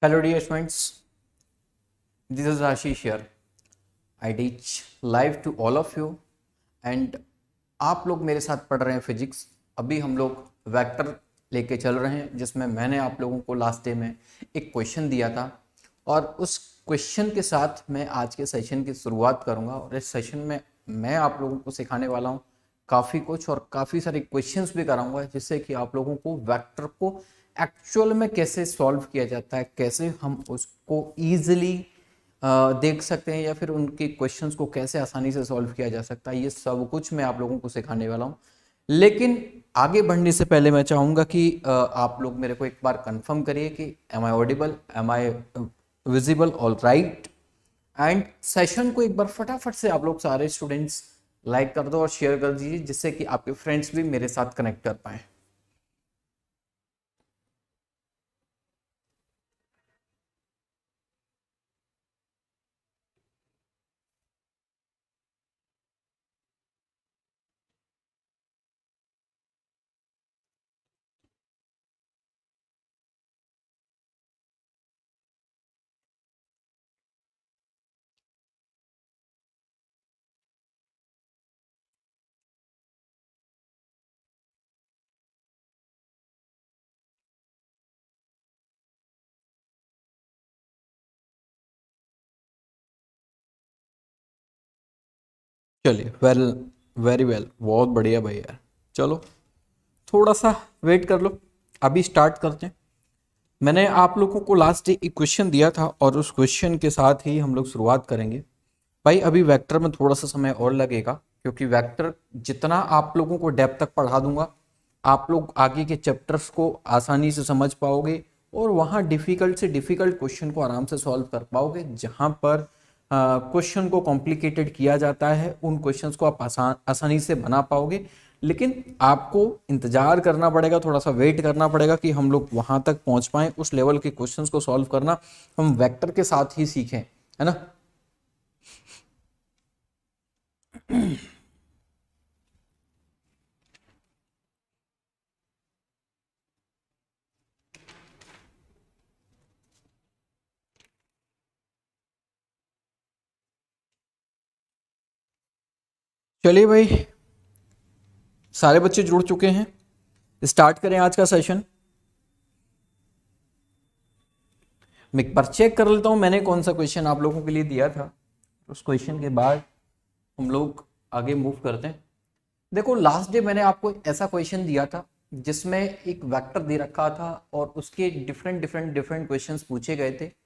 Hello dear students, this is Ashish here. I teach live to all of you and आप लोग मेरे साथ पढ़ रहे हैं फिजिक्स। अभी हम लोग वेक्टर लेके चल रहे हैं जिसमें मैंने आप लोगों को लास्ट डे में एक क्वेश्चन दिया था और उस क्वेश्चन के साथ मैं आज के सेशन की शुरुआत करूंगा और इस सेशन में मैं आप लोगों को सिखाने वाला हूं काफ़ी कुछ और काफ़ी सारे क्वेश्चंस भी कराऊंगा जिससे कि आप लोगों को वेक्टर को एक्चुअल में कैसे सॉल्व किया जाता है, कैसे हम उसको ईजिली देख सकते हैं या फिर उनके क्वेश्चंस को कैसे आसानी से सॉल्व किया जा सकता है, ये सब कुछ मैं आप लोगों को सिखाने वाला हूँ। लेकिन आगे बढ़ने से पहले मैं चाहूँगा कि आप लोग मेरे को एक बार कंफर्म करिए कि am I audible, am I visible, all right. And session को एक बार फटाफट से आप लोग सारे स्टूडेंट्स लाइक कर दो और शेयर कर दीजिए जिससे कि आपके फ्रेंड्स भी मेरे साथ कनेक्ट कर पाए। चलिए, वेरी वेल, बहुत बढ़िया भाई यार। चलो थोड़ा सा वेट कर लो, अभी स्टार्ट करते हैं। मैंने आप लोगों को लास्ट डे एक क्वेश्चन दिया था और उस क्वेश्चन के साथ ही हम लोग शुरुआत करेंगे। भाई अभी वेक्टर में थोड़ा सा समय और लगेगा क्योंकि वेक्टर जितना आप लोगों को डेप्थ तक पढ़ा दूंगा आप लोग आगे के चैप्टर्स को आसानी से समझ पाओगे और वहाँ डिफिकल्ट से डिफिकल्ट क्वेश्चन को आराम से सॉल्व कर पाओगे। जहाँ पर क्वेश्चन को कॉम्प्लिकेटेड किया जाता है उन क्वेश्चंस को आप आसानी से बना पाओगे। लेकिन आपको इंतजार करना पड़ेगा, थोड़ा सा वेट करना पड़ेगा कि हम लोग वहां तक पहुंच पाएं, उस लेवल के क्वेश्चंस को सॉल्व करना हम वेक्टर के साथ ही सीखें, है ना। चलिए भाई, सारे बच्चे जुड़ चुके हैं, स्टार्ट करें आज का सेशन। मैं एक बार चेक कर लेता हूं मैंने कौन सा क्वेश्चन आप लोगों के लिए दिया था, उस क्वेश्चन के बाद हम लोग आगे मूव करते हैं। देखो लास्ट डे मैंने आपको ऐसा क्वेश्चन दिया था जिसमें एक वेक्टर दे रखा था और उसके डिफरेंट डिफरेंट डिफरेंट क्वेश्चंस पूछे गए थे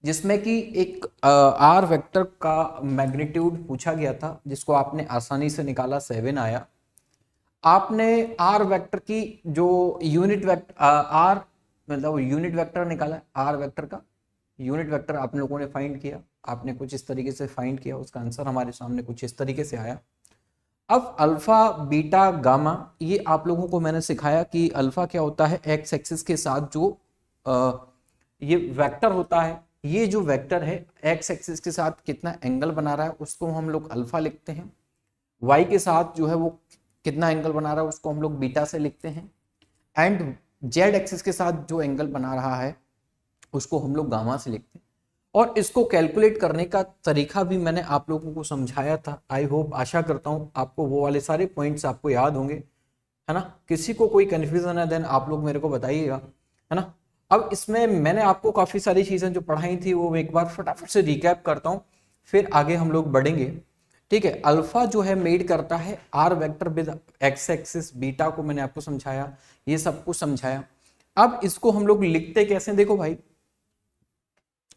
जिसमें कि एक आर वेक्टर का मैग्नीट्यूड पूछा गया था जिसको आपने आसानी से निकाला 7 आया। आपने आर वेक्टर की जो यूनिट वेक्टर आर मतलब यूनिट वेक्टर निकाला, आर वेक्टर का यूनिट वेक्टर आप लोगों ने फाइंड किया, आपने कुछ इस तरीके से फाइंड किया, उसका आंसर हमारे सामने कुछ इस तरीके से आया। अब अल्फा बीटा गामा ये आप लोगों को मैंने सिखाया कि अल्फा क्या होता है, एक्स एक्सिस के साथ जो ये वेक्टर होता है, ये जो वेक्टर है एक्स एक्सिस के साथ कितना एंगल बना रहा है उसको हम लोग अल्फा लिखते हैं। वाई के साथ जो है वो कितना एंगल बना रहा है उसको हम लोग बीटा से लिखते हैं। एंड जेड एक्सिस के साथ जो एंगल बना रहा है उसको हम लोग गामा से लिखते हैं। और इसको कैलकुलेट करने का तरीका भी मैंने आप लोगों को समझाया था। आई होप, आशा करता हूं आपको वो वाले सारे पॉइंट्स आपको याद होंगे, है ना। किसी को कोई कंफ्यूजन है देन आप लोग मेरे को बताइएगा, है ना। अब इसमें मैंने आपको काफी सारी चीजें जो पढ़ाई थी वो एक बार फटाफट से रिकैप करता हूं, फिर आगे हम लोग बढ़ेंगे। ठीक है, अल्फा जो है मेड करता है R vector with X axis, beta को मैंने आपको समझाया, ये सब कुछ समझाया। अब इसको हम लोग लिखते कैसे, देखो भाई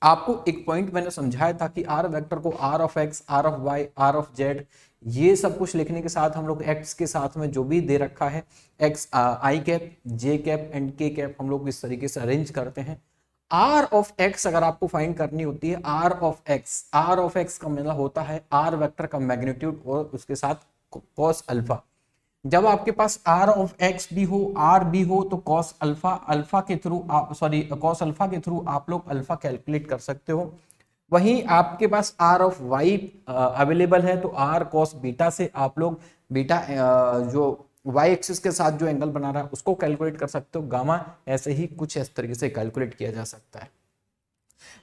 आपको एक पॉइंट मैंने समझाया था कि आर वेक्टर को R of X, R of Y, R of Z ये सब कुछ लिखने के साथ हम लोग एक्स के साथ में जो भी दे रखा है x I cap, J cap and के कैप हम लोग इस तरीके से अरेंज करते हैं। आर ऑफ एक्स अगर आपको फाइंड करनी होती है, आर ऑफ एक्स का मतलब होता है आर वेक्टर का मैग्नीट्यूड और उसके साथ कॉस अल्फा। जब आपके पास आर ऑफ एक्स भी हो, आर भी हो, तो कॉस अल्फा, अल्फा के थ्रू कॉस अल्फा के थ्रू आप लोग अल्फा कैलकुलेट कर सकते हो। वहीं आपके पास आर ऑफ वाई अवेलेबल है तो आर कॉस बीटा से आप लोग बीटा जो वाई एक्सिस के साथ जो एंगल बना रहा है उसको कैलकुलेट कर सकते हो। गामा ऐसे ही कुछ इस तरीके से कैलकुलेट किया जा सकता है।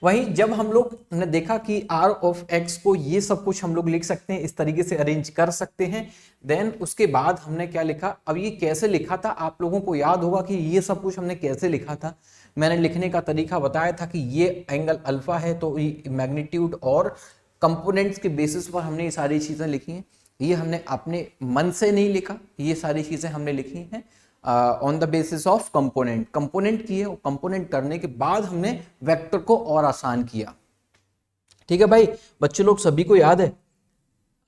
वहीं जब हम लोग ने देखा कि r ऑफ x को ये सब कुछ हम लोग लिख सकते हैं, इस तरीके से अरेंज कर सकते हैं, देन उसके बाद हमने क्या लिखा, अब ये कैसे लिखा था आप लोगों को याद होगा कि ये सब कुछ हमने कैसे लिखा था। मैंने लिखने का तरीका बताया था कि ये एंगल अल्फा है तो ये मैग्नीट्यूड और कंपोनेंट्स के बेसिस पर हमने ये सारी चीजें लिखी हैं। ये हमने अपने मन से नहीं लिखा, ये सारी चीजें हमने लिखी हैं on the basis of component. Component किए और कंपोनेंट करने के बाद हमने वेक्टर को और आसान किया। ठीक है भाई, बच्चे लोग सभी को याद है।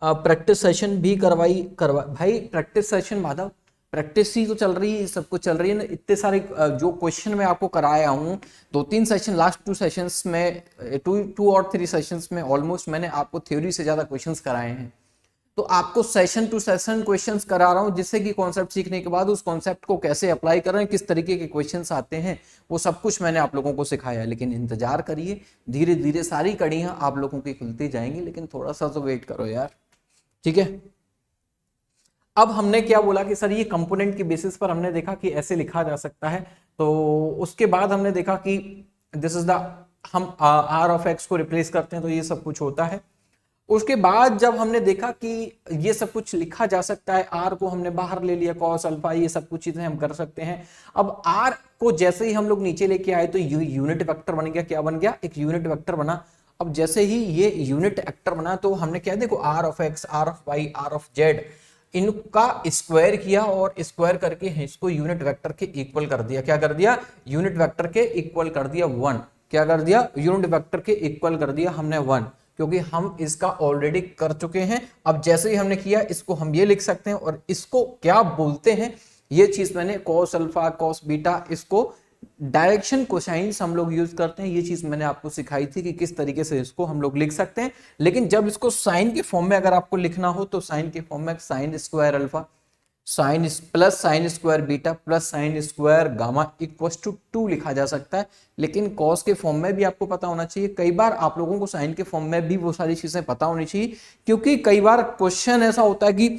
प्रैक्टिस सेशन भी करवा भाई, प्रैक्टिस सेशन माधव, प्रैक्टिस ही तो चल रही है, सब कुछ चल रही है ना। इतने सारे जो क्वेश्चन मैं आपको कराया हूँ, 2-3 सेशन, लास्ट 2 सेशंस में, 2 और 3 सेशंस में ऑलमोस्ट मैंने आपको थ्योरी से ज्यादा क्वेश्चंस कराए हैं। तो आपको सेशन टू सेशन क्वेश्चंस करा रहा हूं, जिससे कि कॉन्सेप्ट सीखने के बाद उस कॉन्सेप्ट को कैसे अप्लाई कर रहे हैं, किस तरीके के क्वेश्चंस आते हैं, वो सब कुछ मैंने आप लोगों को सिखाया है। लेकिन इंतजार करिए, धीरे धीरे सारी कड़ियां आप लोगों की खुलती जाएंगी, लेकिन थोड़ा सा तो वेट करो यार। ठीक है, अब हमने क्या बोला कि सर ये कंपोनेंट के बेसिस पर हमने देखा कि ऐसे लिखा जा सकता है। तो उसके बाद हमने देखा कि दिस इज द, हम r ऑफ x को रिप्लेस करते हैं तो ये सब कुछ होता है। उसके बाद जब हमने देखा कि ये सब कुछ लिखा जा सकता है, r को हमने बाहर ले लिया, cos अल्फा, ये सब कुछ चीजें हम कर सकते हैं। अब r को जैसे ही हम लोग नीचे लेके आए तो यूनिट वेक्टर बन गया। क्या बन गया? एक यूनिट वेक्टर बना। अब जैसे ही ये यूनिट वेक्टर बना तो हमने क्या, देखो r of x, r of y, r of z, इनका स्क्वायर किया और स्क्वायर करके इसको यूनिट वेक्टर के इक्वल कर दिया। क्या कर दिया? यूनिट वेक्टर के इक्वल कर दिया 1। क्या कर दिया? यूनिट वेक्टर के इक्वल कर दिया हमने 1, क्योंकि हम इसका ऑलरेडी कर चुके हैं। अब जैसे ही हमने किया, इसको हम ये लिख सकते हैं, और इसको क्या बोलते हैं, ये चीज मैंने cos अल्फा, cos बीटा, इसको डायरेक्शन कोसाइंस हम लोग यूज करते हैं। ये चीज मैंने आपको सिखाई थी कि किस तरीके से इसको हम लोग लिख सकते हैं। लेकिन जब इसको साइन के फॉर्म में अगर आपको लिखना हो तो साइन के फॉर्म में sine square alpha, sine plus sine square beta plus sine square gamma equals to 2 लिखा जा सकता है। लेकिन कॉस के फॉर्म में भी आपको पता होना चाहिए। कई बार आप लोगों को साइन के फॉर्म में भी वो सारी चीजें पता होनी चाहिए, क्योंकि कई बार क्वेश्चन ऐसा होता है कि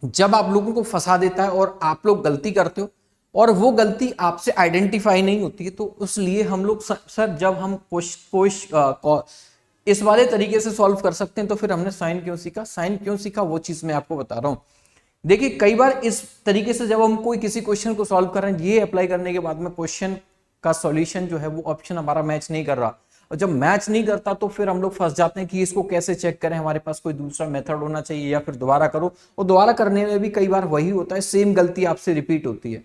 जब आप लोगों को फंसा देता है और आप लोग गलती करते हो और वो गलती आपसे आइडेंटिफाई नहीं होती है, तो इसलिए हम लोग सर जब हम इस वाले तरीके से सॉल्व कर सकते हैं तो फिर हमने साइन क्यों सीखा। साइन क्यों सीखा वो चीज मैं आपको बता रहा हूं। देखिए, कई बार इस तरीके से जब हम कोई किसी क्वेश्चन को सॉल्व कर रहे हैं, ये अप्लाई करने के बाद में क्वेश्चन का सॉल्यूशन जो है वो ऑप्शन हमारा मैच नहीं कर रहा, और जब मैच नहीं करता तो फिर हम लोग फंस जाते हैं कि इसको कैसे चेक करें, हमारे पास कोई दूसरा मेथड होना चाहिए या फिर दोबारा करो। और दोबारा करने में भी कई बार वही होता है, सेम गलती आपसे रिपीट होती है।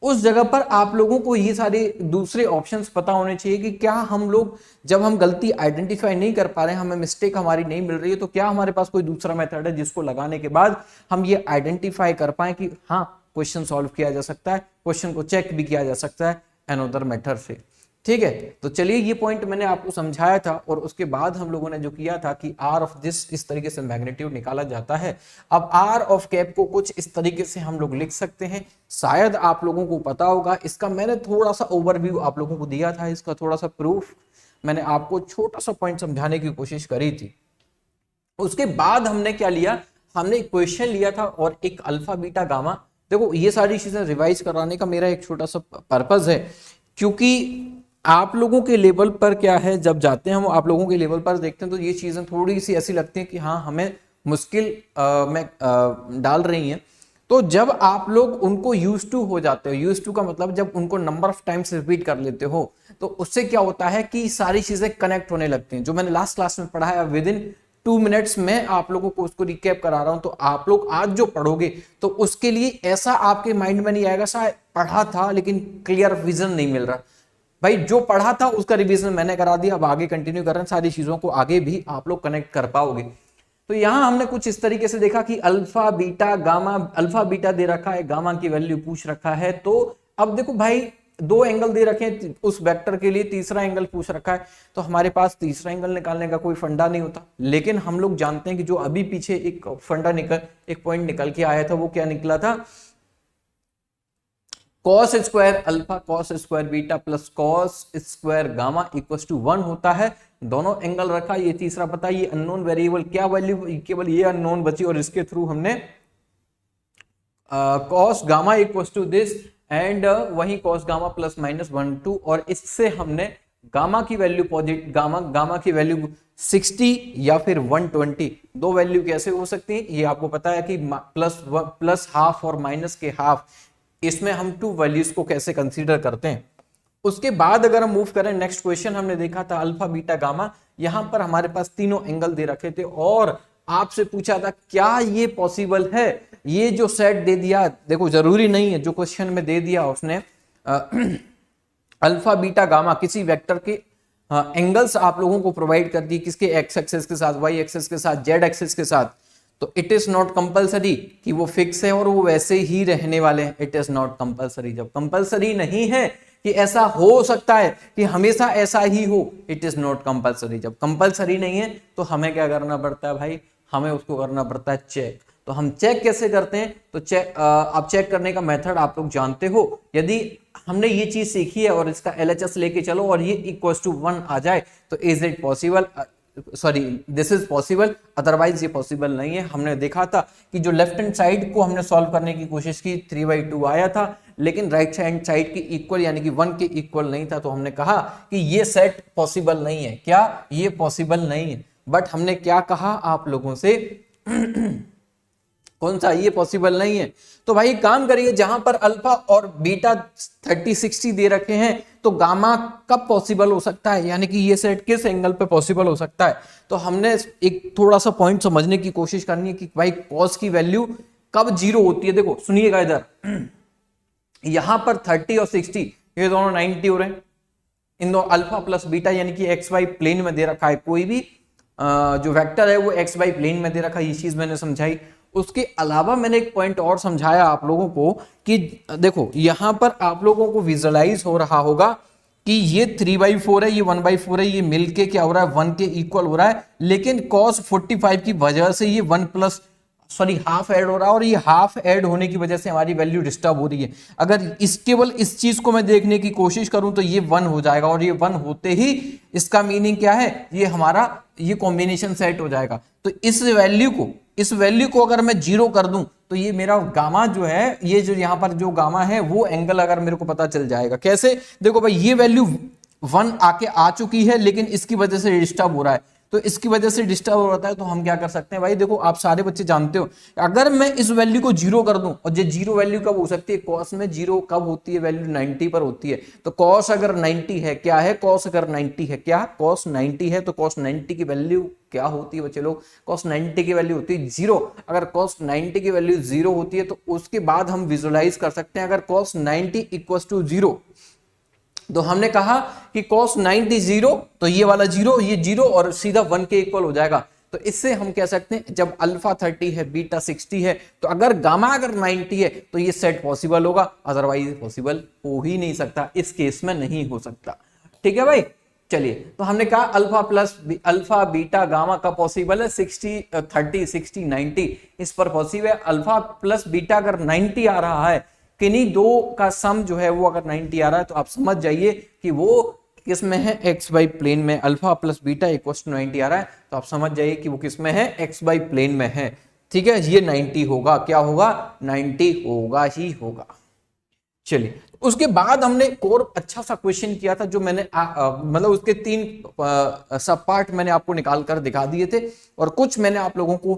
उस जगह पर आप लोगों को ये सारे दूसरे ऑप्शंस पता होने चाहिए कि क्या हम लोग जब हम गलती आइडेंटिफाई नहीं कर पा रहे हैं, हमें मिस्टेक हमारी नहीं मिल रही है, तो क्या हमारे पास कोई दूसरा मेथड है जिसको लगाने के बाद हम ये आइडेंटिफाई कर पाए कि हाँ, क्वेश्चन सॉल्व किया जा सकता है, क्वेश्चन को चेक भी किया जा सकता है अनदर मेथड से। ठीक है, तो चलिए ये पॉइंट मैंने आपको समझाया था, और उसके बाद हम लोगों ने जो किया था कि आर ऑफ दिस इस तरीके से मैग्नीट्यूड निकाला जाता है। अब आर ऑफ कैप को कुछ इस तरीके से हम लोग लिख सकते हैं, शायद आप लोगों को पता होगा। इसका मैंने थोड़ा सा ओवरव्यू आप लोगों को दिया था, इसका थोड़ा सा प्रूफ मैंने आपको छोटा सा पॉइंट समझाने की कोशिश करी थी। उसके बाद हमने क्या लिया, हमने एक क्वेश्चन लिया था और एक अल्फा बीटा गामा। देखो, ये सारी चीजें रिवाइज कराने का मेरा एक छोटा सा पर्पज है, क्योंकि आप लोगों के लेवल पर क्या है, जब जाते हैं हम आप लोगों के लेवल पर देखते हैं तो ये चीजें थोड़ी सी ऐसी लगती हैं कि हाँ, हमें मुश्किल में डाल रही हैं। तो जब आप लोग उनको यूज टू हो जाते हो, यूज टू का मतलब जब उनको नंबर ऑफ टाइम्स रिपीट कर लेते हो, तो उससे क्या होता है कि सारी चीजें कनेक्ट होने लगती हैं। जो मैंने लास्ट क्लास में पढ़ा है, विद इन 2 मिनट्स में आप लोगों को उसको रिकैप करा रहा हूं। तो आप लोग आज जो पढ़ोगे तो उसके लिए ऐसा आपके माइंड में नहीं आएगा शायद पढ़ा था लेकिन क्लियर विजन नहीं मिल रहा। भाई, जो पढ़ा था उसका रिवीजन मैंने करा दिया, अब आगे कंटिन्यू कर रहे हैं, सारी चीजों को आगे भी आप लोग कनेक्ट कर पाओगे। तो यहां हमने कुछ इस तरीके से देखा कि alpha beta gamma, alpha beta दे रखा है, गामा की वैल्यू पूछ रखा है। तो अब देखो भाई, 2 एंगल दे रखे हैं उस वेक्टर के लिए, तीसरा एंगल पूछ रखा है, तो हमारे पास तीसरा एंगल निकालने का कोई फंडा नहीं होता। लेकिन हम लोग जानते हैं कि जो अभी पीछे एक फंडा एक पॉइंट निकल के आया था, वो क्या निकला था, cos square alpha cos square beta plus cos square gamma equal to 1 होता है। दोनों एंगल रखा, ये तीसरा पता, ये अननोन वेरिएबल क्या वैल्यू, केवल ये अननोन बची, और इसके थ्रू हमने cos gamma equal to this and वही cos गामा प्लस माइनस 1 2, और इससे हमने गामा की वैल्यू पॉजिटिव, गामा की वैल्यू 60 या फिर 120, दो वैल्यू कैसे हो सकती है, ये आपको पता है कि प्लस हाफ और माइनस के हाफ, इसमें हम टू वैल्यूज को कैसे कंसीडर करते हैं। उसके बाद अगर हम मूव करें, नेक्स्ट क्वेश्चन हमने देखा था अल्फा बीटा गामा, यहां पर हमारे पास तीनों एंगल दे रखे थे और आपसे पूछा था क्या ये पॉसिबल है, ये जो सेट दे दिया, देखो जरूरी नहीं है जो क्वेश्चन में दे दिया उसने अल्फा बीटा गामा किसी वेक्टर के एंगल्स आप लोगों को प्रोवाइड कर दी, किसके एक्स एक्सिस के साथ, वाई एक्सिस के साथ, जेड एक्सिस के साथ, तो इट इज नॉट कंपलसरी कि वो फिक्स है और वो वैसे ही रहने वाले हैं। इट इज नॉट कंपलसरी, जब कंपलसरी नहीं है कि ऐसा हो सकता है कि हमेशा ऐसा ही हो, इट इज नॉट कंपलसरी। जब कंपलसरी नहीं है तो हमें क्या करना पड़ता है भाई, हमें उसको करना पड़ता है चेक। तो हम चेक कैसे करते हैं, तो चेक आप चेक करने का मेथड आप लोग जानते हो, यदि हमने ये चीज सीखी है और इसका LHS लेके चलो और ये इक्वल्स टू 1 आ जाए तो is it possible, sorry this is possible, otherwise ये पॉसिबल नहीं है। हमने देखा था कि जो लेफ्ट हैंड साइड को हमने सॉल्व करने की कोशिश की 3/2 आया था, लेकिन राइट हैंड साइड की इक्वल यानी कि 1 के इक्वल नहीं था, तो हमने कहा कि ये सेट पॉसिबल नहीं है। क्या ये पॉसिबल नहीं है, बट हमने क्या कहा आप लोगों से कौन सा, ये पॉसिबल नहीं है। तो भाई काम करिए, जहां पर अल्फा और बीटा 30-60 दे रखे हैं तो गामा कब पॉसिबल हो सकता है, यानी कि ये सेट किस एंगल पे पॉसिबल हो सकता है। तो हमने एक थोड़ा सा पॉइंट समझने की कोशिश करनी है कि भाई कॉस की वैल्यू कब 0 होती है। देखो सुनिएगा इधर, यहां पर 30 और 60 ये दोनों 90 हो रहे हैं, इन दो अल्फा प्लस बीटा यानी कि एक्स वाई प्लेन में दे रखा है, कोई भी जो वेक्टर है वो एक्स वाई प्लेन में दे रखा है, ये चीज मैंने समझाई। उसके अलावा मैंने एक पॉइंट और समझाया आप लोगों को कि देखो यहां पर आप लोगों को विजुअलाइज हो रहा होगा कि ये 3/4 है, ये 1/4 है, ये मिलके क्या हो रहा है 1 के इक्वल हो रहा है, लेकिन cos 45 की वजह से ये 1 प्लस हाफ ऐड हो रहा है और ये हाफ ऐड होने की वजह से हमारी वैल्यू डिस्टर्ब हो रही है। अगर केवल इस चीज को मैं देखने की कोशिश करूं तो ये 1 हो जाएगा और ये 1 होते ही इसका मीनिंग क्या है, ये हमारा ये कॉम्बिनेशन सेट हो जाएगा। तो इस वैल्यू को अगर मैं 0 कर दूं तो ये मेरा गामा जो है, ये जो यहां पर जो गामा है वो एंगल अगर मेरे को पता चल जाएगा। कैसे, देखो भाई ये वैल्यू 1 आके आ चुकी है लेकिन इसकी वजह से डिस्टर्ब हो रहा है, तो इसकी वजह से डिस्टर्ब हो रहा है, तो हम क्या कर सकते हैं भाई, देखो आप सारे बच्चे जानते हो अगर मैं इस वैल्यू को 0 कर दूं, और ये 0 वैल्यू कब हो सकती है, कॉस में 0 कब होती है, वैल्यू 90 पर होती है। तो कॉस अगर 90 है क्या है, कॉस अगर 90 है क्या, कॉस 90 है, तो कॉस 90 की वैल्यू क्या होती है बच्चे लोग, कॉस 90 की वैल्यू होती है 0। अगर कॉस 90 की वैल्यू 0 होती है तो उसके बाद हम विजुअलाइज कर सकते हैं, अगर कॉस 90 इक्वल टू 0, तो हमने कहा कि cos 90 0, तो ये वाला 0, ये 0 और सीधा 1 के इक्वल हो जाएगा। तो इससे हम कह सकते हैं जब अल्फा 30 है बीटा 60 है तो अगर गामा अगर 90 है तो ये सेट पॉसिबल होगा, अदरवाइज पॉसिबल हो ही नहीं सकता, इस केस में नहीं हो सकता। ठीक है भाई, चलिए तो हमने कहा अल्फा बीटा गामा का पॉसिबल है, 60 30 60 90 इस पर पॉसिबल है। अल्फा प्लस बीटा अगर 90 आ रहा है, किन्हीं दो का सम जो है वो अगर 90 आ रहा है, तो आप समझ जाइए कि वो किस में है, एक्स वाई प्लेन में। Alpha plus beta equal to 90 आ रहा है तो आप समझ जाइए कि वो किस में है, एक्स वाई प्लेन में है। ठीक है, ये 90 होगा, क्या होगा 90 होगा ही होगा। चलिए उसके बाद हमने एक और अच्छा सा क्वेश्चन किया था जो मैंने मतलब उसके 3 सब पार्ट मैंने आपको निकाल कर दिखा दिए थे और कुछ मैंने आप लोगों को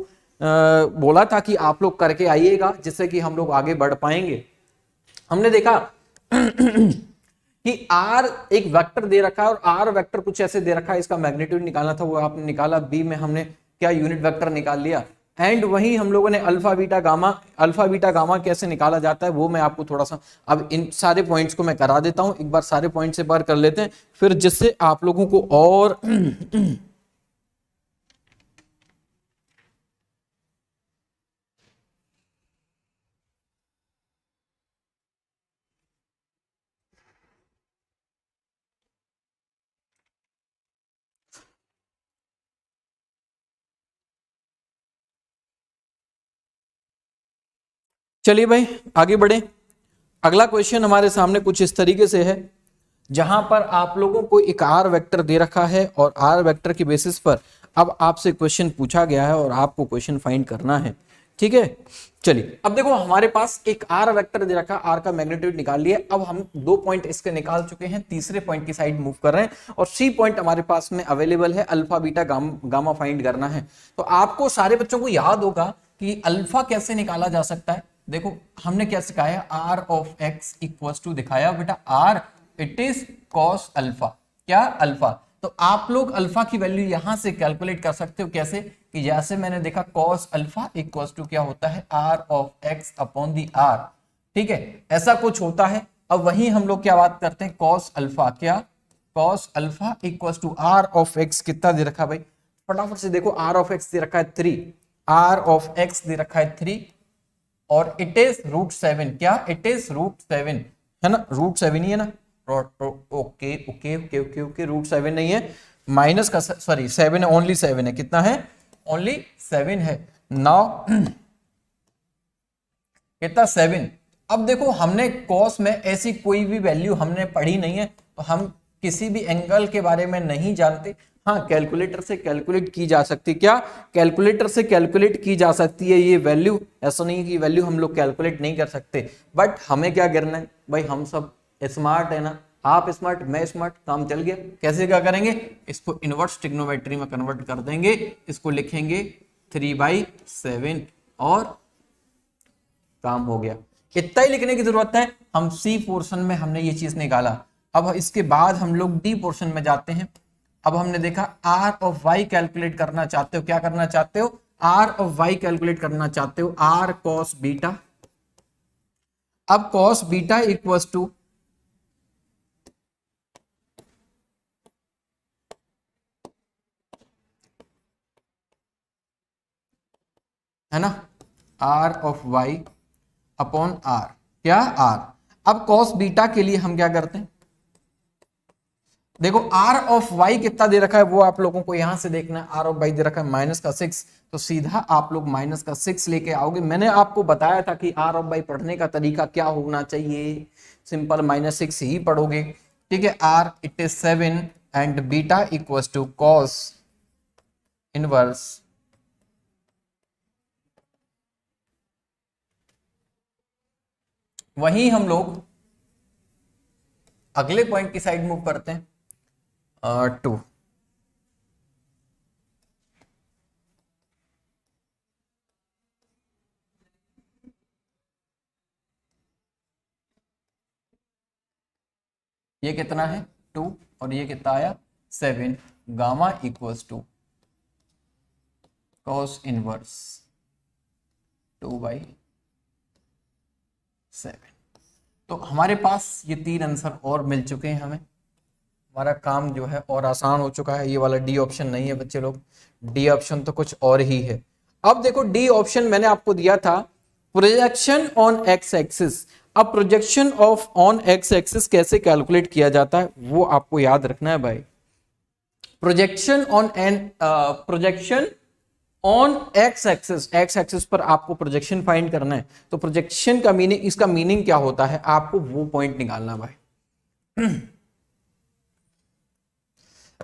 बोला था कि आप लोग करके आइएगा जिससे कि हम लोग आगे बढ़ पाएंगे। हमने देखा कि R एक वेक्टर दे रखा है और R वेक्टर कुछ ऐसे दे रखा है, इसका मैग्नीट्यूड निकालना था, वो आपने निकाला, B में हमने क्या यूनिट वेक्टर निकाल लिया। एंड वही हम लोगों ने अल्फा बीटा गामा कैसे निकाला जाता है वो मैं आपको थोड़ा सा, अब इन सारे पॉइंट्स को मैं करा देता हूं, एक बार सारे पॉइंट से बार कर लेते हैं फिर जिससे आप लोगों को और चलिए भाई आगे बढ़े। अगला क्वेश्चन हमारे सामने कुछ इस तरीके से है, जहां पर आप लोगों को एक आर वेक्टर दे रखा है और आर वेक्टर के बेसिस पर अब आपसे क्वेश्चन पूछा गया है और आपको क्वेश्चन फाइंड करना है। ठीक है। चलिए अब देखो हमारे पास एक आर वेक्टर दे रखा, आर का मैग्नीट्यूड निकाल लिया। अब हम 2 पॉइंट इसके निकाल चुके हैं, तीसरे पॉइंट की साइड मूव कर रहे हैं और सी पॉइंट हमारे पास में अवेलेबल है, अल्फा बीटा गामा फाइंड करना है। तो आपको सारे बच्चों को याद होगा कि अल्फा कैसे निकाला जा सकता है। देखो हमने क्या सिखाया, R of X equal to दिखाया बेटा R it is cos alpha, क्या अल्फा। तो आप लोग अल्फा की वैल्यू यहां से कैलकुलेट कर सकते हो, कैसे कि जैसे मैंने देखा cos अल्फा इक्वल्स टू क्या होता है R of X upon the R, ठीक है, ऐसा कुछ होता है। अब वही हम लोग क्या बात करते हैं, cos अल्फा, क्या cos alpha equals to R of X कितना दे रखा भाई, फटाफट से देखो, आर ऑफ एक्स दे रखा है 3, आर ऑफ एक्स दे रखा है 3 और इट इज √7, क्या इट इज √7 है ना, √7 ही है ना, okay okay okay okay okay, √7 नहीं है, माइनस का सॉरी 7 है, ओनली 7 है, कितना है, ओनली 7 है। नाउ कितना 7। अब देखो हमने कॉस में ऐसी कोई भी वैल्यू हमने पढ़ी नहीं है, तो हम किसी भी एंगल के बारे में नहीं जानते। हाँ कैलकुलेटर से कैलकुलेट की जा सकती, क्या कैलकुलेटर से कैलकुलेट की जा सकती है ये वैल्यू, ऐसा नहीं है कि वैल्यू हम लोग कैलकुलेट नहीं कर सकते, बट हमें क्या करना है भाई, हम सब स्मार्ट है ना, आप स्मार्ट मैं स्मार्ट, काम चल गया। कैसे क्या करेंगे, इसको इनवर्स ट्रिग्नोमेट्री में कन्वर्ट कर देंगे, इसको लिखेंगे 3/7 और काम हो गया। इतना ही लिखने की जरूरत है, हम सी पोर्शन में हमने ये चीज निकाला। अब इसके बाद हम लोग डी पोर्शन में जाते हैं। अब हमने देखा आर ऑफ वाई कैलकुलेट करना चाहते हो, क्या करना चाहते हो, आर ऑफ वाई कैलकुलेट करना चाहते हो, आर कॉस बीटा। अब कॉस बीटा इक्वल्स टू है ना R of Y upon R, क्या आर। अब कॉस बीटा के लिए हम क्या करते हैं, देखो आर ऑफ वाई कितना दे रखा है वो आप लोगों को यहां से देखना है, आर ऑफ वाई दे रखा है -6, तो सीधा आप लोग -6 लेके आओगे। मैंने आपको बताया था कि आर ऑफ वाई पढ़ने का तरीका क्या होना चाहिए, सिंपल -6 ही पढ़ोगे, ठीक है। R it is 7 and beta equals to cos inverse वहीं हम लोग अगले पॉइंट की साइड मूव करते हैं, 2। ये कितना है 2 और ये कितना आया 7, gamma equals to cos inverse 2/7। तो हमारे पास ये 3 आंसर और मिल चुके हैं, हमें हमारा काम जो है और आसान हो चुका है। ये वाला डी ऑप्शन नहीं है बच्चे लोग, डी ऑप्शन तो कुछ और ही है। अब देखो डी ऑप्शन मैंने आपको दिया था प्रोजेक्शन ऑन एक्स एक्सिस। अब projection of on X axis कैसे कैलकुलेट किया जाता है वो आपको याद रखना है भाई। प्रोजेक्शन ऑन एक्स एक्सिस पर आपको प्रोजेक्शन फाइंड करना है। तो प्रोजेक्शन का मीनिंग, इसका मीनिंग क्या होता है, आपको वो पॉइंट निकालना भाई।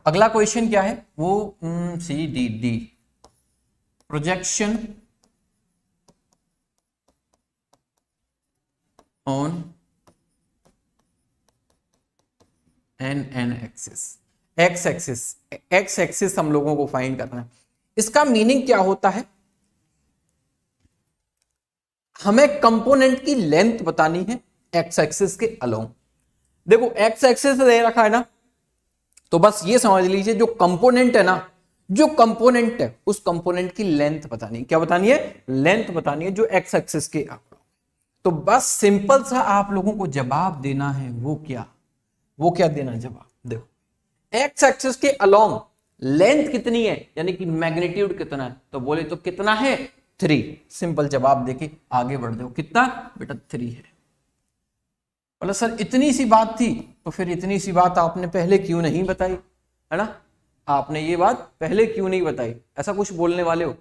अगला क्वेश्चन क्या है वो, C D D, projection on an axis, X axis हम लोगों को फाइंड करना है। इसका मीनिंग क्या होता है, हमें कंपोनेंट की लेंथ बतानी है एक्स एक्सिस के अलोंग। देखो एक्स एक्सिस दे रखा है ना, तो बस ये समझ लीजिए जो कंपोनेंट है ना, जो कंपोनेंट है उस कंपोनेंट की लेंथ बतानी है। क्या बतानी है, लेंथ बतानी है जो एक्स एक्सिस के अलोंग। तो बस सिंपल सा आप लोगों को जवाब देना है, वो क्या देना है जवाब। देखो एक्स एक्सिस के अलोंग लेंथ कितनी है, यानी कि मैग्नीट्यूड कितना है, तो बोले तो कितना है 3। सिंपल जवाब देके आगे बढ़ जाओ, कितना बेटा 3 है। बोला सर इतनी सी बात थी, तो फिर इतनी सी बात आपने पहले क्यों नहीं बताई, है ना, आपने ये बात पहले क्यों नहीं बताई, ऐसा कुछ बोलने वाले हो।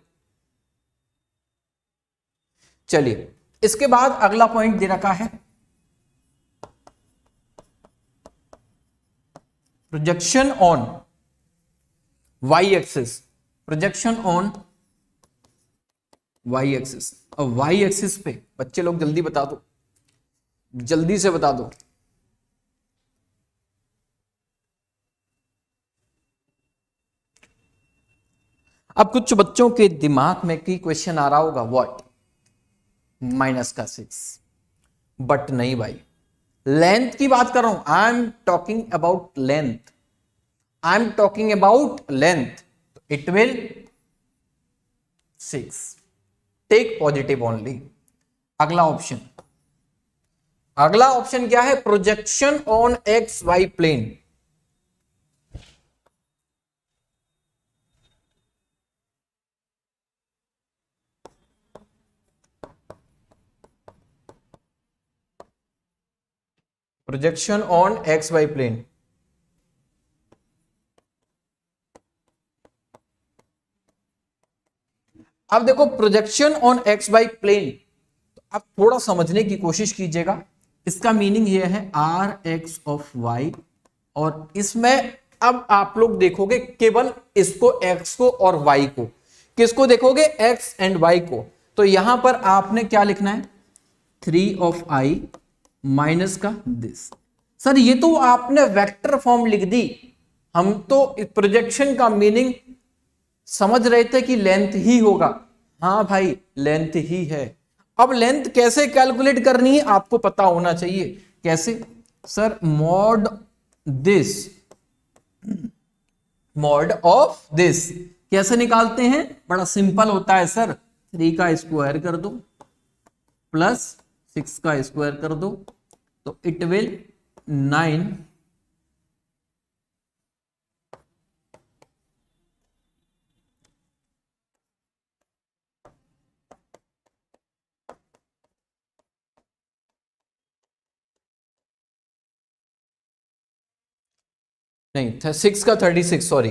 चलिए इसके बाद अगला पॉइंट दे रखा है projection on y axis, projection on Y axis. अब वाई एक्सिस पे बच्चे लोग जल्दी बता दो, जल्दी से बता दो। अब कुछ बच्चों के दिमाग में की क्वेश्चन आ रहा होगा, व्हाट -6, बट नहीं भाई, लेंथ की बात कर रहा हूं। I am talking about length, I am talking about length. It will 6, take positive only. अगला ऑप्शन, अगला ऑप्शन क्या है? Projection on X Y plane. Projection on X Y plane. अब देखो projection on X Y plane, तो आप थोड़ा समझने की कोशिश कीजिएगा। इसका मीनिंग यह है आर एक्स ऑफ वाई, और इसमें अब आप लोग देखोगे केवल इसको, एक्स को और वाई को। किसको देखोगे? एक्स एंड वाई को। तो यहां पर आपने क्या लिखना है? 3 ऑफ आई माइनस का दिस। सर ये तो आपने वेक्टर फॉर्म लिख दी, हम तो प्रोजेक्शन का मीनिंग समझ रहे थे कि लेंथ ही होगा। हाँ भाई लेंथ ही है। अब लेंथ कैसे कैलकुलेट करनी है आपको पता होना चाहिए। कैसे? Sir mod this, mod of this कैसे निकालते हैं? बड़ा सिंपल होता है सर, 3 का स्क्वायर कर दो प्लस 6 का स्क्वायर कर दो, तो इट विल 9 नहीं था, 6 का 36, सॉरी।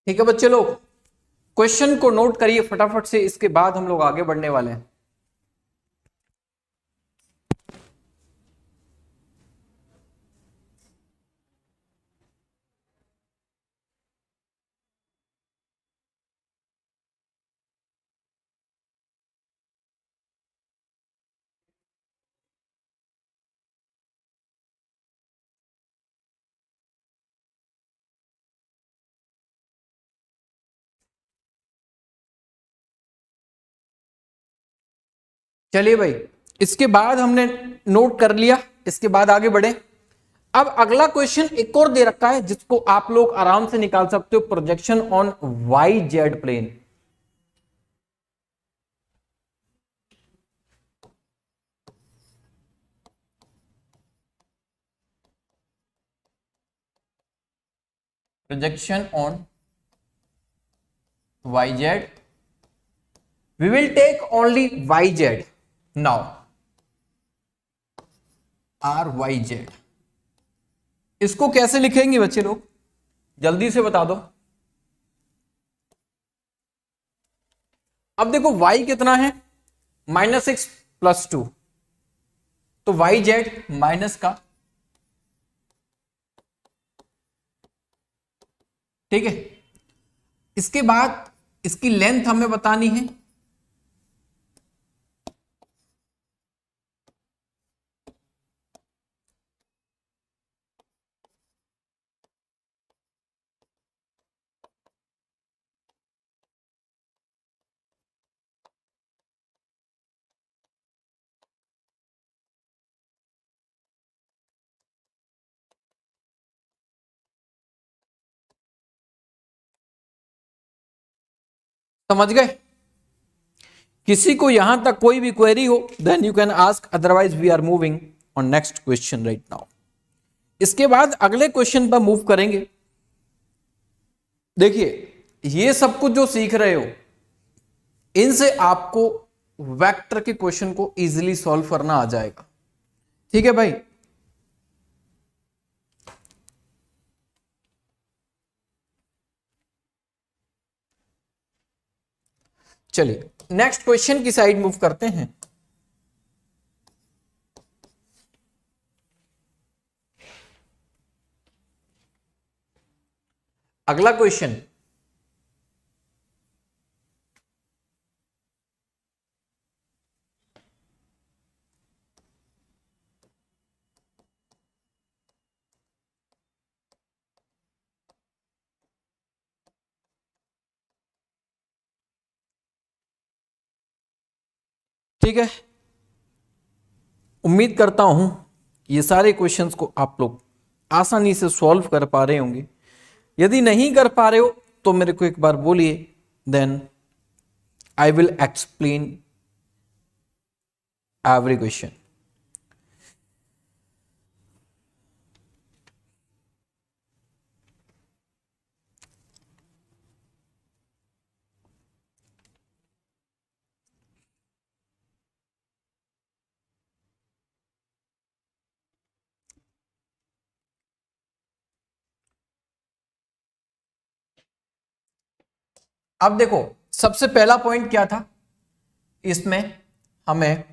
ठीक है बच्चे लोग, क्वेश्चन को नोट करिए फटाफट से, इसके बाद हम लोग आगे बढ़ने वाले हैं। चलिए भाई, इसके बाद हमने नोट कर लिया, इसके बाद आगे बढ़े। अब अगला क्वेश्चन एक और दे रखा है जिसको आप लोग आराम से निकाल सकते हो, projection on Y Z plane. Projection on Y Z, we will take only Y Z now, R Y Z. इसको कैसे लिखेंगे बच्चे लोग, जल्दी से बता दो। अब देखो y कितना है? -6 + 2, तो वाई जेड माइनस का, ठीक है। इसके बाद इसकी लेंथ हमें बतानी है, समझ गए? किसी को यहां तक कोई भी क्वेरी हो then you can ask, otherwise we are moving on next question right now. इसके बाद अगले क्वेश्चन पर मूव करेंगे। देखिए ये सब कुछ जो सीख रहे हो, इनसे आपको वेक्टर के क्वेश्चन को इजीली सॉल्व करना आ जाएगा। ठीक है भाई, चलिए नेक्स्ट क्वेश्चन की साइड मूव करते हैं। अगला क्वेश्चन, ठीक है। उम्मीद करता हूं ये सारे क्वेश्चंस को आप लोग आसानी से सॉल्व कर पा रहे होंगे। यदि नहीं कर पा रहे हो तो मेरे को एक बार बोलिए, then I will explain every question. अब देखो, सबसे पहला पॉइंट क्या था इसमें, हमें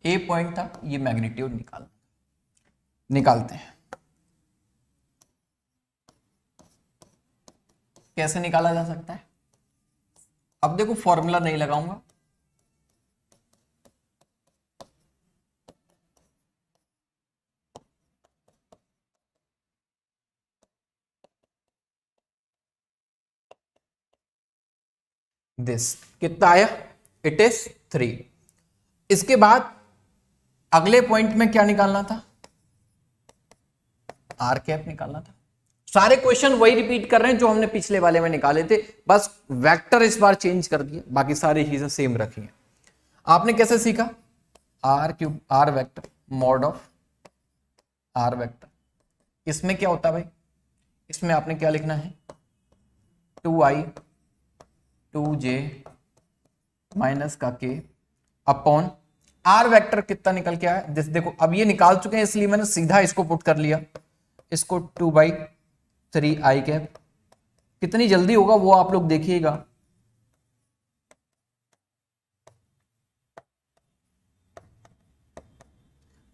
ए पॉइंट था, ये मैग्नीट्यूड निकालते हैं। कैसे निकाला जा सकता है? अब देखो, फॉर्मूला नहीं लगाऊंगा, दिस कितना आया, इट इज 3। इसके बाद अगले पॉइंट में क्या निकालना था, आर कैप निकालना था। सारे क्वेश्चन वही रिपीट कर रहे हैं जो हमने पिछले वाले में निकाले थे, बस वेक्टर इस बार चेंज कर दिए, बाकी सारी चीजें सेम रखी हैं। आपने कैसे सीखा, R cube R vector mod of R vector. इसमें क्या होता है भाई, इसमें आपने क्या लिखना है, 2i 2j माइनस का k अपॉन आर वेक्टर कितना निकल के आया। जैसे देखो, अब ये निकाल चुके हैं इसलिए मैंने सीधा इसको पुट कर लिया, इसको 2/3i कैप। कितनी जल्दी होगा वो आप लोग देखिएगा।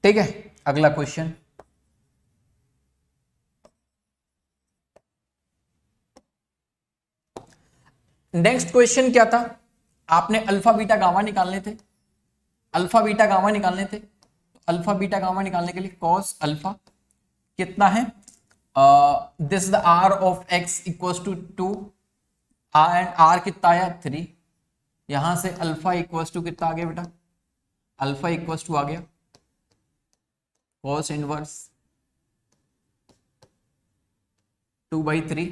ठीक है, अगला क्वेश्चन, नेक्स्ट क्वेश्चन क्या था, आपने अल्फा बीटा गामा निकालने थे, अल्फा बीटा गामा निकालने थे। अल्फा बीटा गामा निकालने के लिए कॉस अल्फा कितना है, this the R of X equals to 2 and R कितना आया 3। यहां से अल्फा इक्वल्स टू कितना आ गया बेटा, अल्फा इक्वल्स टू आ गया cos inverse 2/3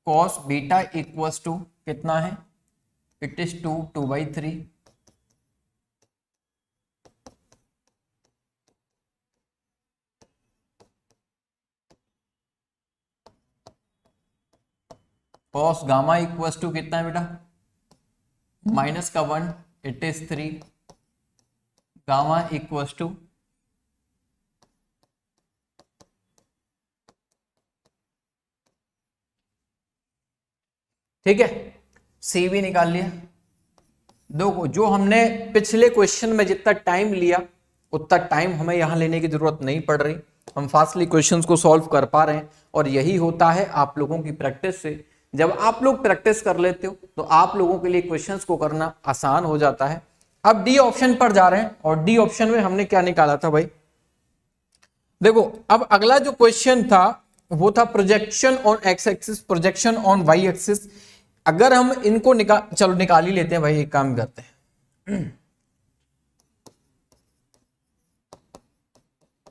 cos beta equals to कितना है, it is 2/3 cos gamma equals to कितना है बेटा, माइनस का 1 it is 3 gamma equals to ठीक है, सी भी निकाल लिया। देखो, जो हमने पिछले क्वेश्चन में जितना टाइम लिया उतना टाइम हमें यहां लेने की जरूरत नहीं पड़ रही, हम फास्टली क्वेश्चंस को सॉल्व कर पा रहे हैं। और यही होता है आप लोगों की प्रैक्टिस से। जब आप लोग प्रैक्टिस कर लेते हो तो आप लोगों के लिए क्वेश्चंस को करना आसान हो जाता है। अब डी ऑप्शन पर जा रहे हैं और डी ऑप्शन में हमने क्या निकाला था भाई, देखो अब अगला जो क्वेश्चन था वो था projection on X axis, projection on Y axis. अगर हम इनको चलो निकाल ही लेते हैं भाई, एक काम करते हैं,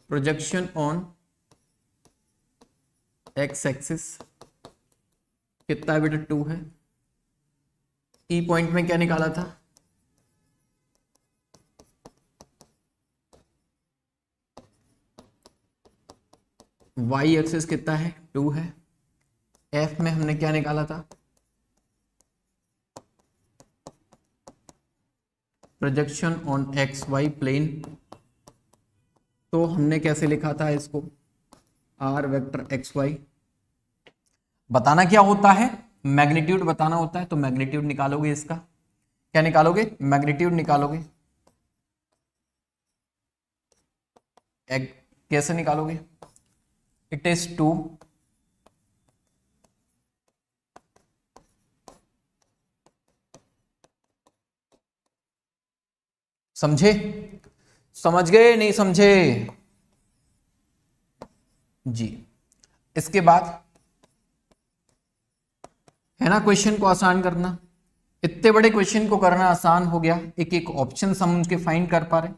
प्रोजेक्शन ऑन एक्स एक्सिस कितना है बेटा 2 है। ई पॉइंट में क्या निकाला था, वाई एक्सिस कितना है 2 है। एफ में हमने क्या निकाला था, projection on X Y plane तो हमने कैसे लिखा था इसको, आर वेक्टर एक्स वाई। बताना क्या होता है, मैग्नीट्यूड बताना होता है, तो मैग्नीट्यूड निकालोगे इसका, क्या निकालोगे, मैग्नीट्यूड निकालोगे। कैसे निकालोगे, इट इज 2 समझे, समझ गए नहीं समझे जी। इसके बाद है ना क्वेश्चन को आसान करना, इतने बड़े क्वेश्चन को करना आसान हो गया, एक एक ऑप्शन हम उनके फाइंड कर पा रहे।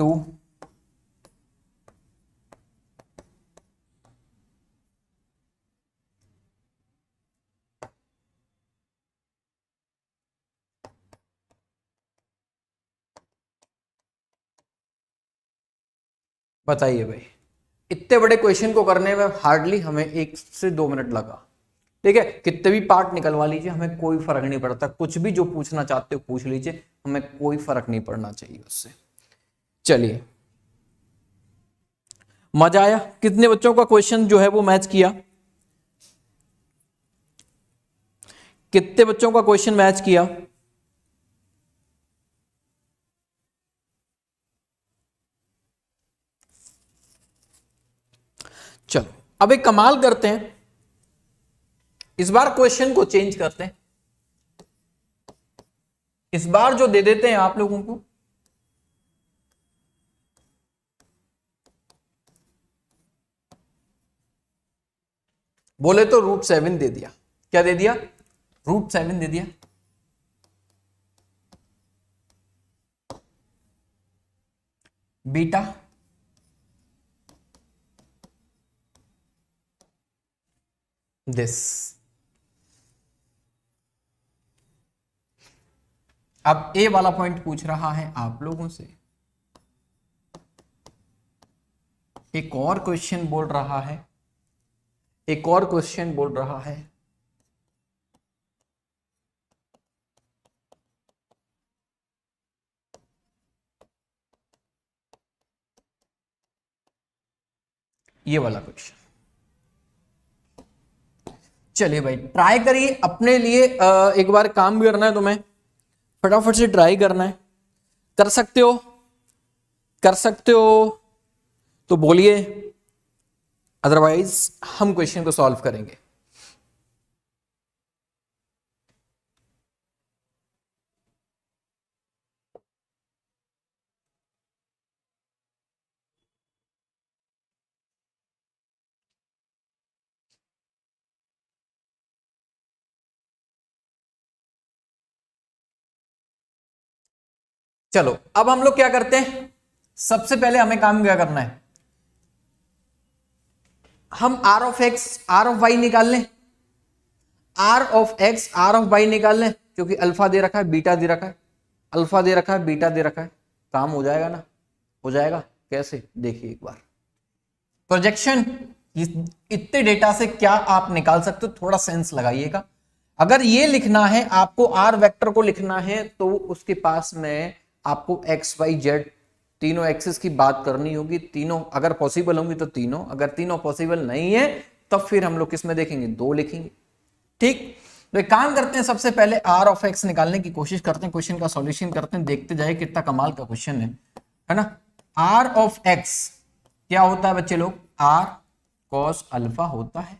टू बताइए भाई, इतने बड़े क्वेश्चन को करने में हार्डली हमें 1 से 2 मिनट लगा। ठीक है, कितने भी पार्ट निकलवा लीजिए, हमें कोई फर्क नहीं पड़ता, कुछ भी जो पूछना चाहते हो पूछ लीजिए, हमें कोई फर्क नहीं पड़ना चाहिए उससे। चलिए, मजा आया, कितने बच्चों का क्वेश्चन जो है वो मैच किया, कितने बच्चों का क्वेश्चन मैच किया। चलो अब एक कमाल करते हैं, इस बार क्वेश्चन को चेंज करते हैं, इस बार जो दे देते हैं आप लोगों को, बोले तो √7 दे दिया, क्या दे दिया, √7 दे दिया। बीटा दिस, अब ए वाला पॉइंट पूछ रहा है आप लोगों से, एक और क्वेश्चन बोल रहा है, एक और क्वेश्चन बोल रहा है, ये वाला क्वेश्चन। चलिए भाई ट्राई करिए अपने लिए, एक बार काम भी करना है तुम्हें, फटाफट से ट्राई करना है, कर सकते हो, कर सकते हो तो बोलिए, अदरवाइज हम क्वेश्चन को सॉल्व करेंगे। चलो अब हम लोग क्या करते हैं, सबसे पहले हमें काम क्या करना है, हम R of X R of Y निकाल लें, R of X R of Y निकाल लें, क्योंकि अल्फा दे रखा है बीटा दे रखा है, अल्फा दे रखा है बीटा दे रखा है, काम हो जाएगा ना, हो जाएगा। कैसे, देखिए एक बार प्रोजेक्शन, इतने डेटा से क्या आप निकाल सकते हो, थोड़ा सेंस लगाइएगा। अगर ये लिखना है आपको, आर वेक्टर को लिखना है, तो उसके पास में आपको एक्स वाई जेड तीनों एक्सिस की बात करनी होगी, तीनों अगर पॉसिबल होंगी तो तीनों, अगर तीनों पॉसिबल नहीं है तब फिर हम लोग किस में देखेंगे, 2 लिखेंगे। ठीक, तो एक काम करते हैं, सबसे पहले आर ऑफ एक्स निकालने की कोशिश करते हैं, क्वेश्चन का सॉल्यूशन करते हैं, देखते जाए कितना कमाल का क्वेश्चन है ना। आर ऑफ एक्स क्या होता है बच्चे लोग, आर कॉस अल्फा होता है,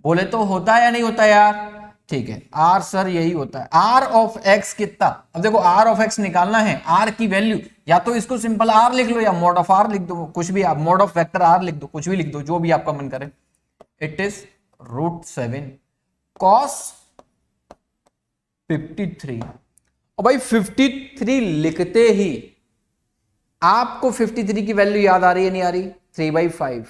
बोले तो होता है या नहीं होता यार, ठीक है, आर सर यही होता है। आर ऑफ एक्स कितना, अब देखो आर ऑफ एक्स निकालना है, आर की वैल्यू या तो इसको सिंपल आर लिख लो या मॉड ऑफ आर लिख दो, कुछ भी आप मॉड ऑफ वेक्टर आर लिख दो, कुछ भी लिख दो, जो भी आपका मन करे। It is √7 cos 53। और भाई 53 लिखते ही आपको 53 की वैल्यू याद आ रही है नहीं आ रही, 3/5,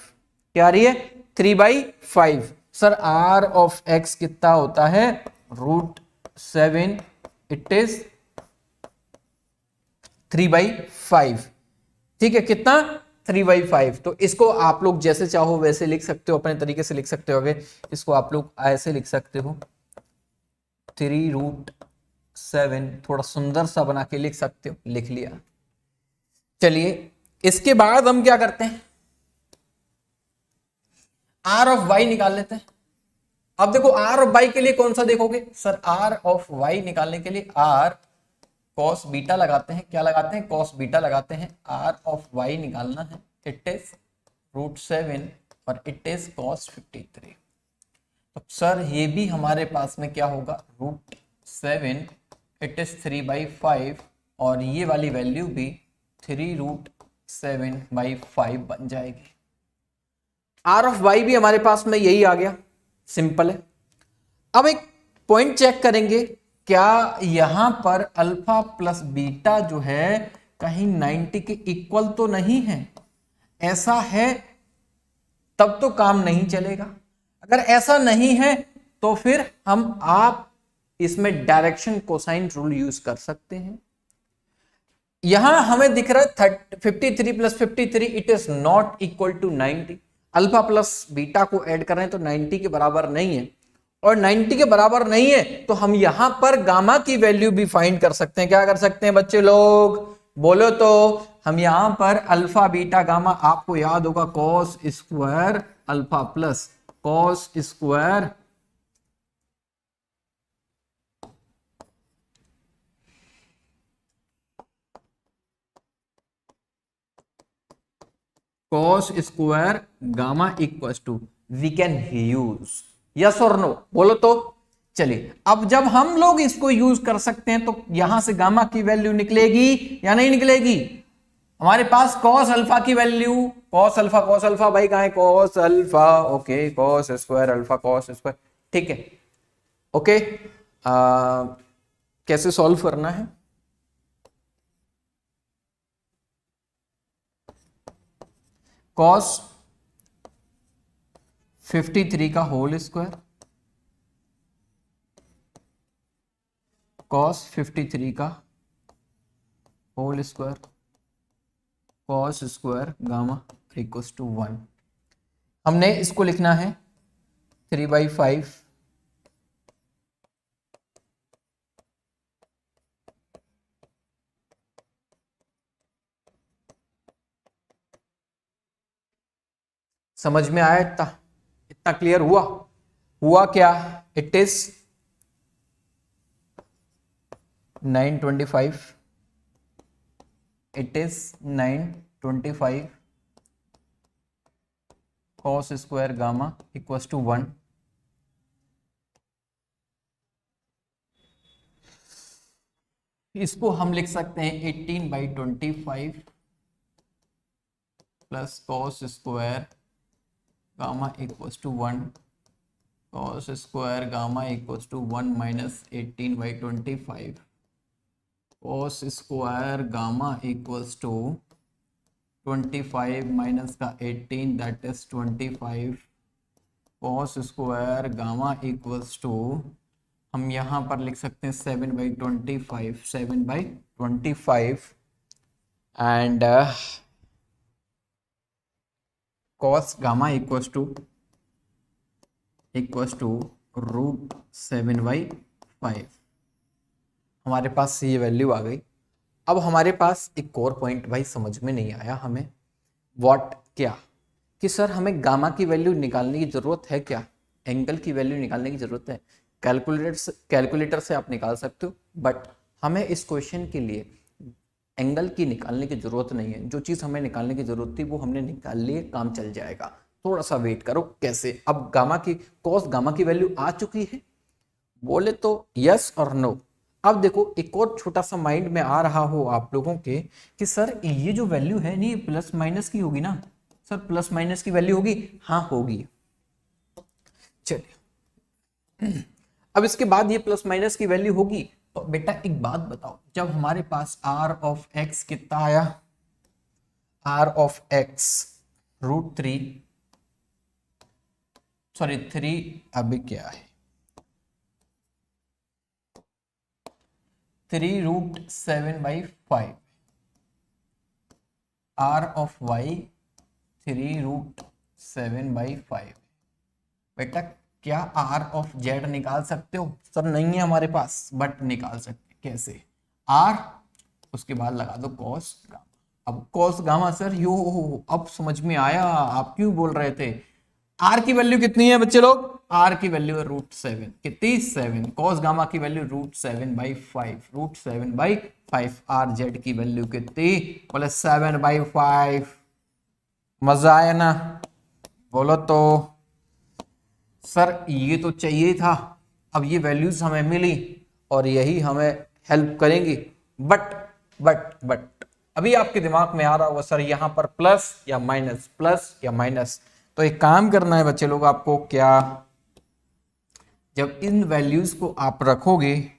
क्या आ रही है, 3/5। सर आर ऑफ एक्स कितना होता है, √7, इट इज 3/5। ठीक है, कितना, 3/5। तो इसको आप लोग जैसे चाहो वैसे लिख सकते हो, अपने तरीके से लिख सकते हो। आगे इसको आप लोग ऐसे लिख सकते हो 3√7, थोड़ा सुंदर सा बना के लिख सकते हो, लिख लिया। चलिए इसके बाद हम क्या करते हैं, आर ऑफ वाई निकाल लेते हैं। अब देखो आर ऑफ वाई के लिए कौन सा देखोगे सर, आर ऑफ वाई निकालने के लिए आर कॉस बीटा लगाते हैं। क्या लगाते हैं, कॉस बीटा लगाते हैं। आर ऑफ वाई निकालना है, इट इज √7 और इट इज कॉस 53। तो सर ये भी हमारे पास में क्या होगा, √7, इट इज 3/5 और ये वाली वैल्यू भी 3√7/5 बन जाएगी। आर ऑफ वाई भी हमारे पास में यही आ गया, सिंपल है। अब एक पॉइंट चेक करेंगे, क्या यहां पर अल्फा प्लस बीटा जो है कहीं 90 के इक्वल तो नहीं है। ऐसा है तब तो काम नहीं चलेगा, अगर ऐसा नहीं है तो फिर आप इसमें डायरेक्शन कोसाइन रूल यूज कर सकते हैं। यहां हमें दिख रहा है 53 + 53 it is not equal to 90। Alpha plus beta को ऐड कर रहे हैं तो 90 के बराबर नहीं है, और 90 के बराबर नहीं है तो हम यहां पर गामा की वैल्यू भी फाइंड कर सकते हैं। क्या कर सकते हैं बच्चे लोग, बोलो तो। हम यहां पर अल्फा बीटा गामा, आपको याद होगा cos square alpha plus cos square cos square gamma equals to we can use, yes और नो, बोलो तो। चलिए अब जब हम लोग इसको यूज कर सकते हैं तो यहां से गामा की वैल्यू निकलेगी या नहीं निकलेगी। हमारे पास cos अल्फा की वैल्यू, cos अल्फा भाई कहां है, cos alpha, okay, cos square alpha cos square, ठीक है, ओके। कैसे सॉल्व करना है, cos 53 का होल स्क्वायर, cos 53 का whole square cos square gamma equals to 1। हमने इसको लिखना है 3/5 समझ में आया, इतना इतना क्लियर हुआ क्या, it is 925, it is 925 cos square gamma equals to 1। इसको हम लिख सकते हैं 18/25 plus cos square gamma equals to 1, cos square gamma equals to 1 minus 18/25 cos square gamma equals to 25 minus का 18 that is 25 cos square gamma equals to, हम यहाँ पर लिख सकते हैं 7/25, 7/25 and cos gamma equals to √7/5। हमारे पास ये वैल्यू आ गई। अब हमारे पास एक और पॉइंट भाई समझ में नहीं आया हमें, व्हाट, क्या, कि सर हमें गामा की वैल्यू निकालने की जरूरत है क्या, एंगल की वैल्यू निकालने की जरूरत है। कैलकुलेटर से आप निकाल सकते हो, बट हमें इस क्वेश्चन के लिए एंगल की निकालने की जरूरत नहीं है। जो चीज हमें निकालने की जरूरत थी वो हमने निकाल ली है, काम चल जाएगा। थोड़ा सा वेट करो, कैसे, अब कॉस गामा की वैल्यू आ चुकी है, बोले तो यस और नो। अब देखो एक और छोटा सा माइंड में आ रहा हो आप लोगों के कि सर ये जो वैल्यू है नहीं प्लस माइनस की होगी ना, सर प्लस माइनस की वैल्यू होगी, हाँ होगी। चलिए अब इसके बाद ये प्लस माइनस की वैल्यू होगी तो बेटा एक बात बताओ, जब हमारे पास आर ऑफ एक्स कितना आया, आर ऑफ एक्स √3, सॉरी 3, अभी क्या है 3√7/5, आर ऑफ वाई 3√7/5। बेटा क्या आर ऑफ जेड निकाल सकते हो? सर नहीं है हमारे पास, बट निकाल सकते। कैसे? आर, उसके बाद लगा दो कॉस गामा। अब कॉस गामा सर यू, अब समझ में आया आप क्यों बोल रहे थे। आर की वैल्यू कितनी है बच्चे लोग? आर की वैल्यू है √7। कितनी? 7। कॉस गामा की वैल्यू √7/5। √7/5। आर जेड की वैल्यू कितनी? बोले 7/5। मजा आया ना? बोलो तो। सर ये तो चाहिए था। अब ये वैल्यूज हमें मिली और यही हमें हेल्प करेंगी। बट अभी आपके दिमाग में आ रहा होगा सर यहां पर प्लस या माइनस, प्लस या माइनस। तो एक काम करना है बच्चे लोग आपको, क्या, जब इन वैल्यूज को आप रखोगे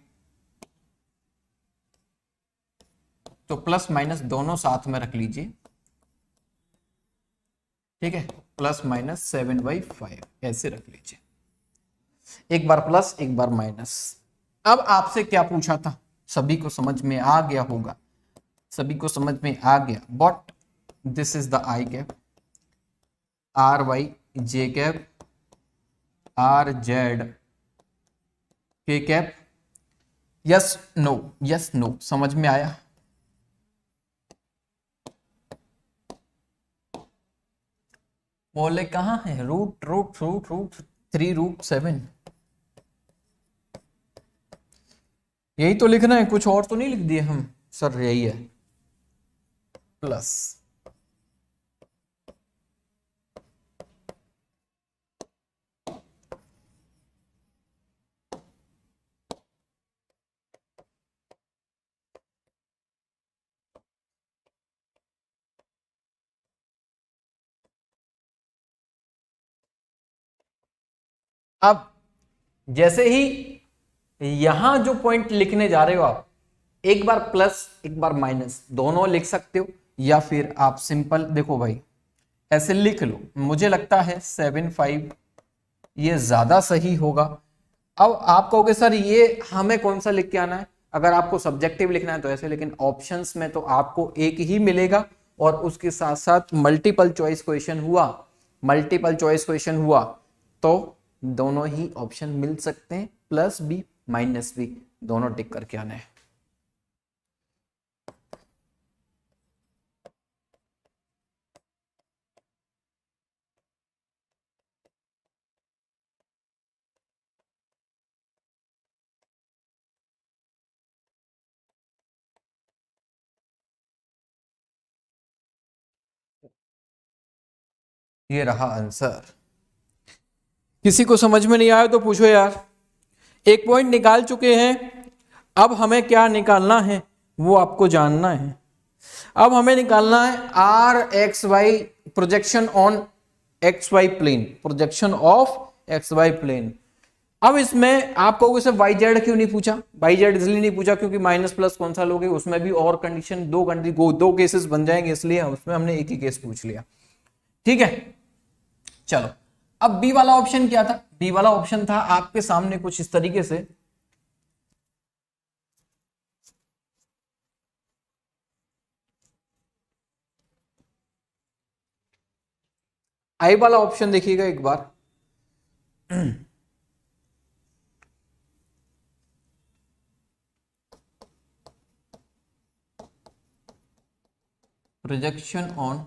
तो प्लस माइनस दोनों साथ में रख लीजिए। ठीक है, प्लस माइनस 7/5 ऐसे रख लीजिए। एक बार प्लस एक बार माइनस। अब आपसे क्या पूछा था? सभी को समझ में आ गया होगा, सभी को समझ में आ गया। But this is the I cap, R Y J cap, R Z K cap. Yes no, yes no, समझ में आया? बोले कहाँ है? Root root root root 3√7। यही तो लिखना है, कुछ और तो नहीं लिख दिए हम? सर यही है प्लस। अब जैसे ही यहां जो पॉइंट लिखने जा रहे हो आप, एक बार प्लस एक बार माइनस दोनों लिख सकते हो, या फिर आप सिंपल देखो भाई ऐसे लिख लो। मुझे लगता है 7/5 ये ज्यादा सही होगा। अब आप कहोगे सर ये हमें कौन सा लिख के आना है? अगर आपको सब्जेक्टिव लिखना है तो ऐसे, लेकिन ऑप्शंस में तो आपको एक ही मिलेगा और उसके साथ साथ मल्टीपल चॉइस क्वेश्चन हुआ, मल्टीपल चॉइस क्वेश्चन हुआ तो दोनों ही ऑप्शन मिल सकते हैं, प्लस भी माइनस भी, दोनों टिक करके आना है। ये रहा आंसर। किसी को समझ में नहीं आया तो पूछो यार। एक पॉइंट निकाल चुके हैं, अब हमें क्या निकालना है वो आपको जानना है। अब हमें निकालना है R X Y, projection on X Y plane, projection of X Y plane. अब इसमें आप कहोगे सर वाई जेड क्यों नहीं पूछा? वाई जेड इसलिए नहीं पूछा क्योंकि माइनस प्लस कौन सा लोगे, उसमें भी और कंडीशन, दो केसेस बन जाएंगे, इसलिए उसमें हमने एक ही केस पूछ लिया। ठीक है, चलो। अब बी वाला ऑप्शन क्या था? बी वाला ऑप्शन था आपके सामने कुछ इस तरीके से। आई वाला ऑप्शन देखिएगा एक बार। Projection on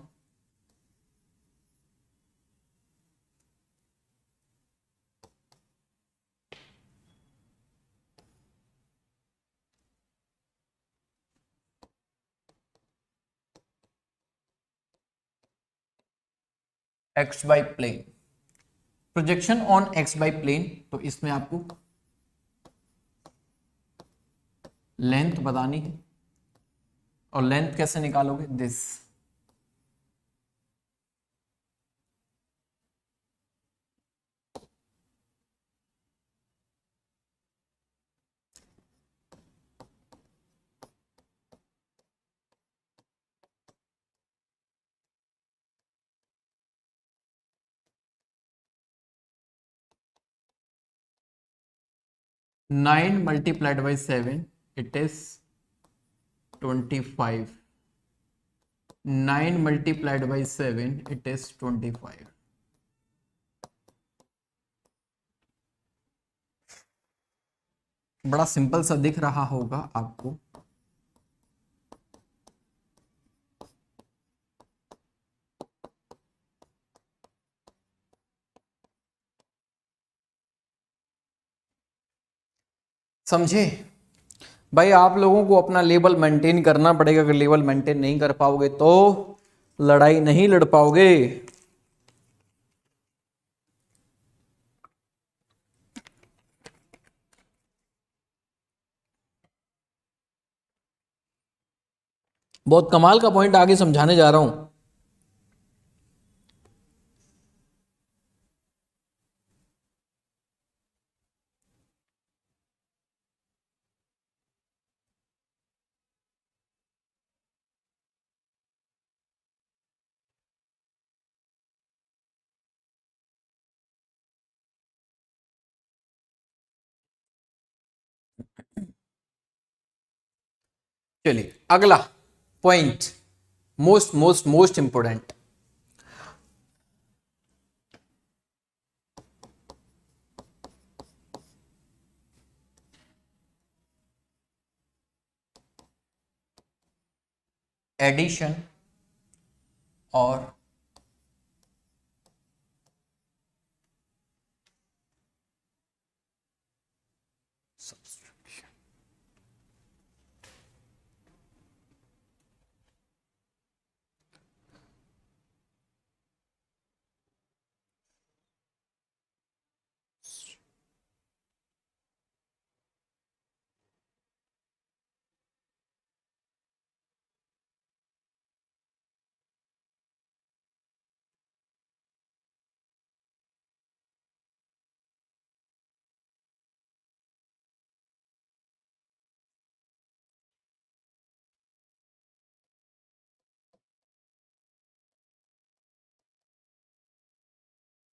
X Y plane, projection on X Y plane. तो इसमें आपको लेंथ बतानी है, और लेंथ कैसे निकालोगे? This. Nine multiplied by 7 it is 25। 9 multiplied by 7 it is 25। बड़ा सिंपल सा दिख रहा होगा आपको। समझे भाई? आप लोगों को अपना लेवल मेंटेन करना पड़ेगा। अगर लेवल मेंटेन नहीं कर पाओगे तो लड़ाई नहीं लड़ पाओगे। बहुत कमाल का पॉइंट आगे समझाने जा रहा हूं। चलिए अगला point, most most most important. Addition और सब्सट्रैक्शन।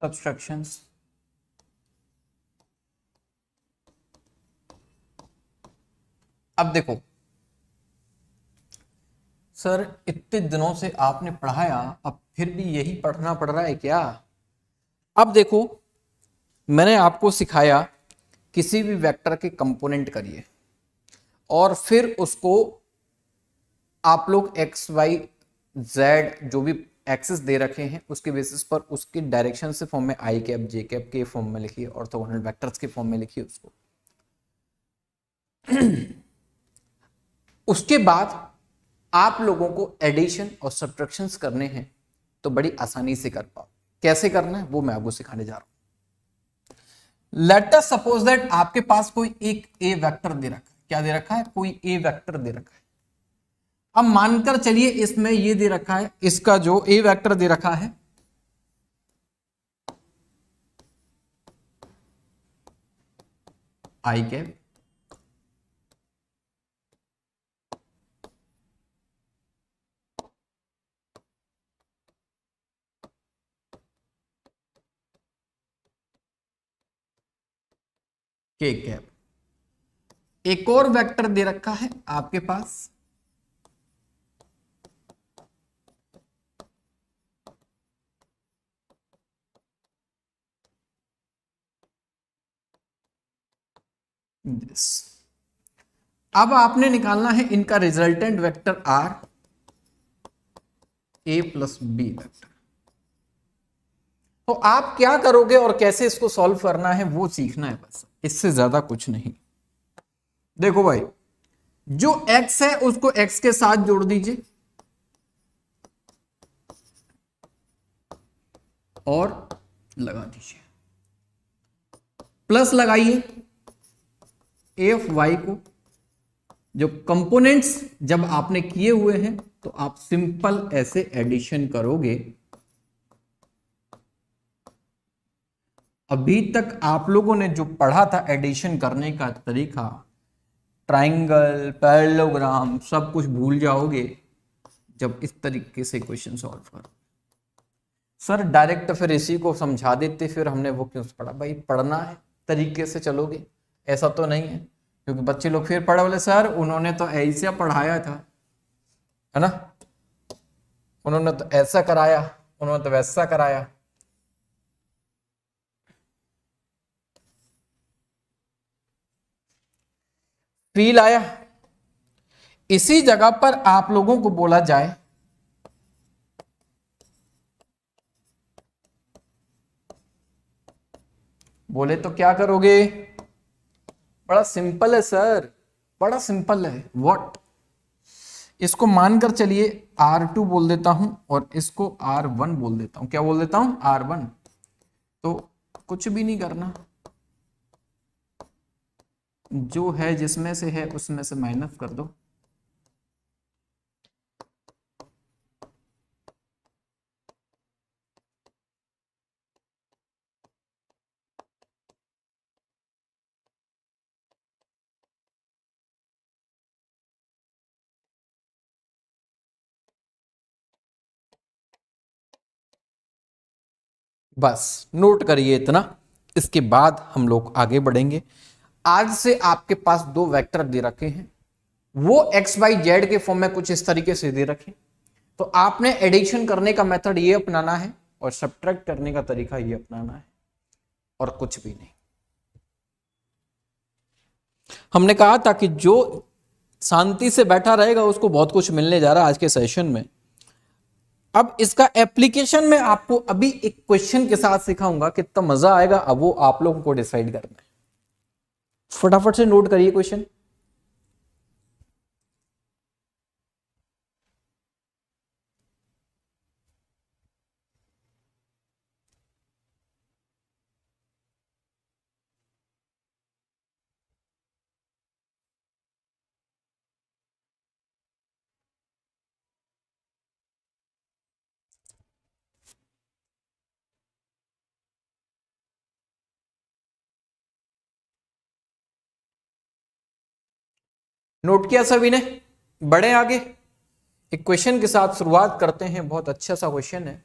सब्सट्रैक्शंस। अब देखो सर, इतने दिनों से आपने पढ़ाया, अब फिर भी यही पढ़ना पड़ रहा है क्या? अब देखो, मैंने आपको सिखाया किसी भी वेक्टर के कंपोनेंट करिए और फिर उसको आप लोग एक्स वाई जेड जो भी एक्सेस दे रखे हैं उसके बेसिस पर उसकी डायरेक्शन से फॉर्म में आई कैप जे कैप के फॉर्म में लिखिए, ऑर्थोगोनल वेक्टर्स के फॉर्म में लिखिए उसको। उसके बाद आप लोगों को एडिशन और सब्ट्रैक्शंस करने हैं तो बड़ी आसानी से कर पाओ। कैसे करना है वो मैं आपको सिखाने जा रहा हूं। लेट अस सपोज दैट आपके पास कोई एक ए वेक्टर दे रखा है। क्या दे रखा है? कोई ए वेक्टर दे रखा है। अब मानकर चलिए इसमें ये दे रखा है, इसका जो ए वेक्टर दे रखा है आई कैप, के कैप। एक और वेक्टर दे रखा है आपके पास दिस। अब आपने निकालना है इनका resultant vector R A plus B vector. तो आप क्या करोगे और कैसे इसको सॉल्व करना है वो सीखना है, बस इससे ज्यादा कुछ नहीं। देखो भाई, जो x है उसको x के साथ जोड़ दीजिए और लगा दीजिए, प्लस लगाइए एफ वाई को। जो कंपोनेंट्स जब आपने किए हुए हैं तो आप सिंपल ऐसे एडिशन करोगे। अभी तक आप लोगों ने जो पढ़ा था एडिशन करने का तरीका, ट्राइंगल, पैरेललोग्राम, सब कुछ भूल जाओगे जब इस तरीके से क्वेश्चन सॉल्व करो। सर डायरेक्ट फिर इसी को समझा देते, फिर हमने वो क्यों पढ़ा? भाई पढ़ना है तरीके से चलोगे, ऐसा तो नहीं है क्योंकि बच्चे लोग फिर पढ़े बोले सर उन्होंने तो ऐसे पढ़ाया था, है ना। उन्होंने तो ऐसा कराया, उन्होंने तो वैसा कराया। फील आया। इसी जगह पर आप लोगों को बोला जाए बोले तो क्या करोगे? बड़ा सिंपल है सर, बड़ा सिंपल है। व्हाट, इसको मानकर चलिए R2 बोल देता हूं और इसको R1 बोल देता हूं। क्या बोल देता हूं? R1। तो कुछ भी नहीं करना, जो है जिसमें से है उसमें से माइनस कर दो। बस नोट करिए इतना, इसके बाद हम लोग आगे बढ़ेंगे। आज से आपके पास दो वेक्टर दे रखे हैं, वो एक्स वाई जेड के फॉर्म में कुछ इस तरीके से दे रखे, तो आपने एडिशन करने का मेथड ये अपनाना है और सब्ट्रैक्ट करने का तरीका ये अपनाना है, और कुछ भी नहीं। हमने कहा था कि जो शांति से बैठा रहेगा उसको बहुत कुछ मिलने जा रहा है आज के सेशन में। अब इसका एप्लीकेशन में आपको अभी एक क्वेश्चन के साथ सिखाऊंगा, कितना मजा आएगा अब वो आप लोगों को डिसाइड करना है। फटाफट से नोट करिए क्वेश्चन। नोट किया सभी ने? बढ़े आगे, एक क्वेश्चन के साथ शुरुआत करते हैं। बहुत अच्छा सा क्वेश्चन है।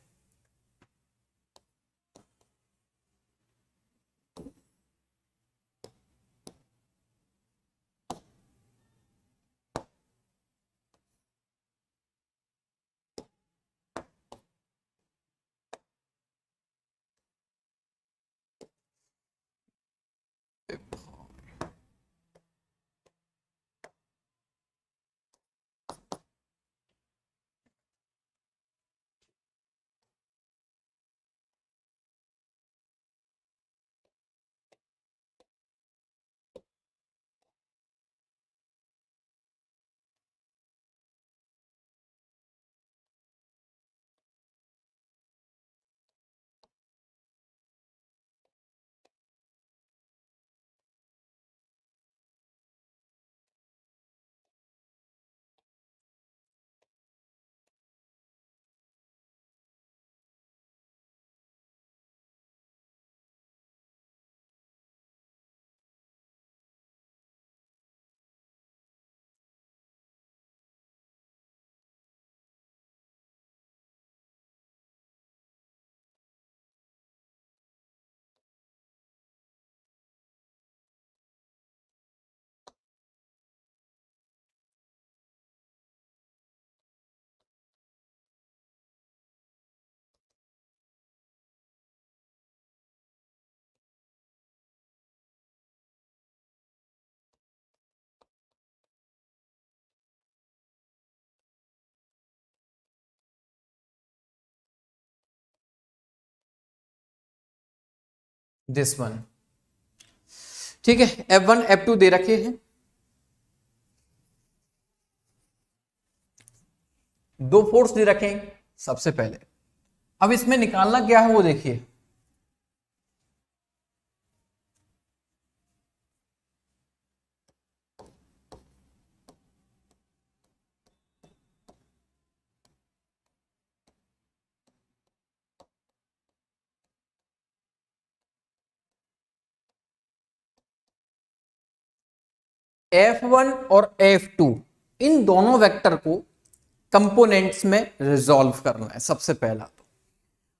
दिस वन, ठीक है। F1 F2 दे रखे हैं, दो फोर्स दे रखे हैं सबसे पहले। अब इसमें निकालना क्या है वो देखिए। F1 और F2 इन दोनों वेक्टर को कंपोनेंट्स में रिजॉल्व करना है सबसे पहला। तो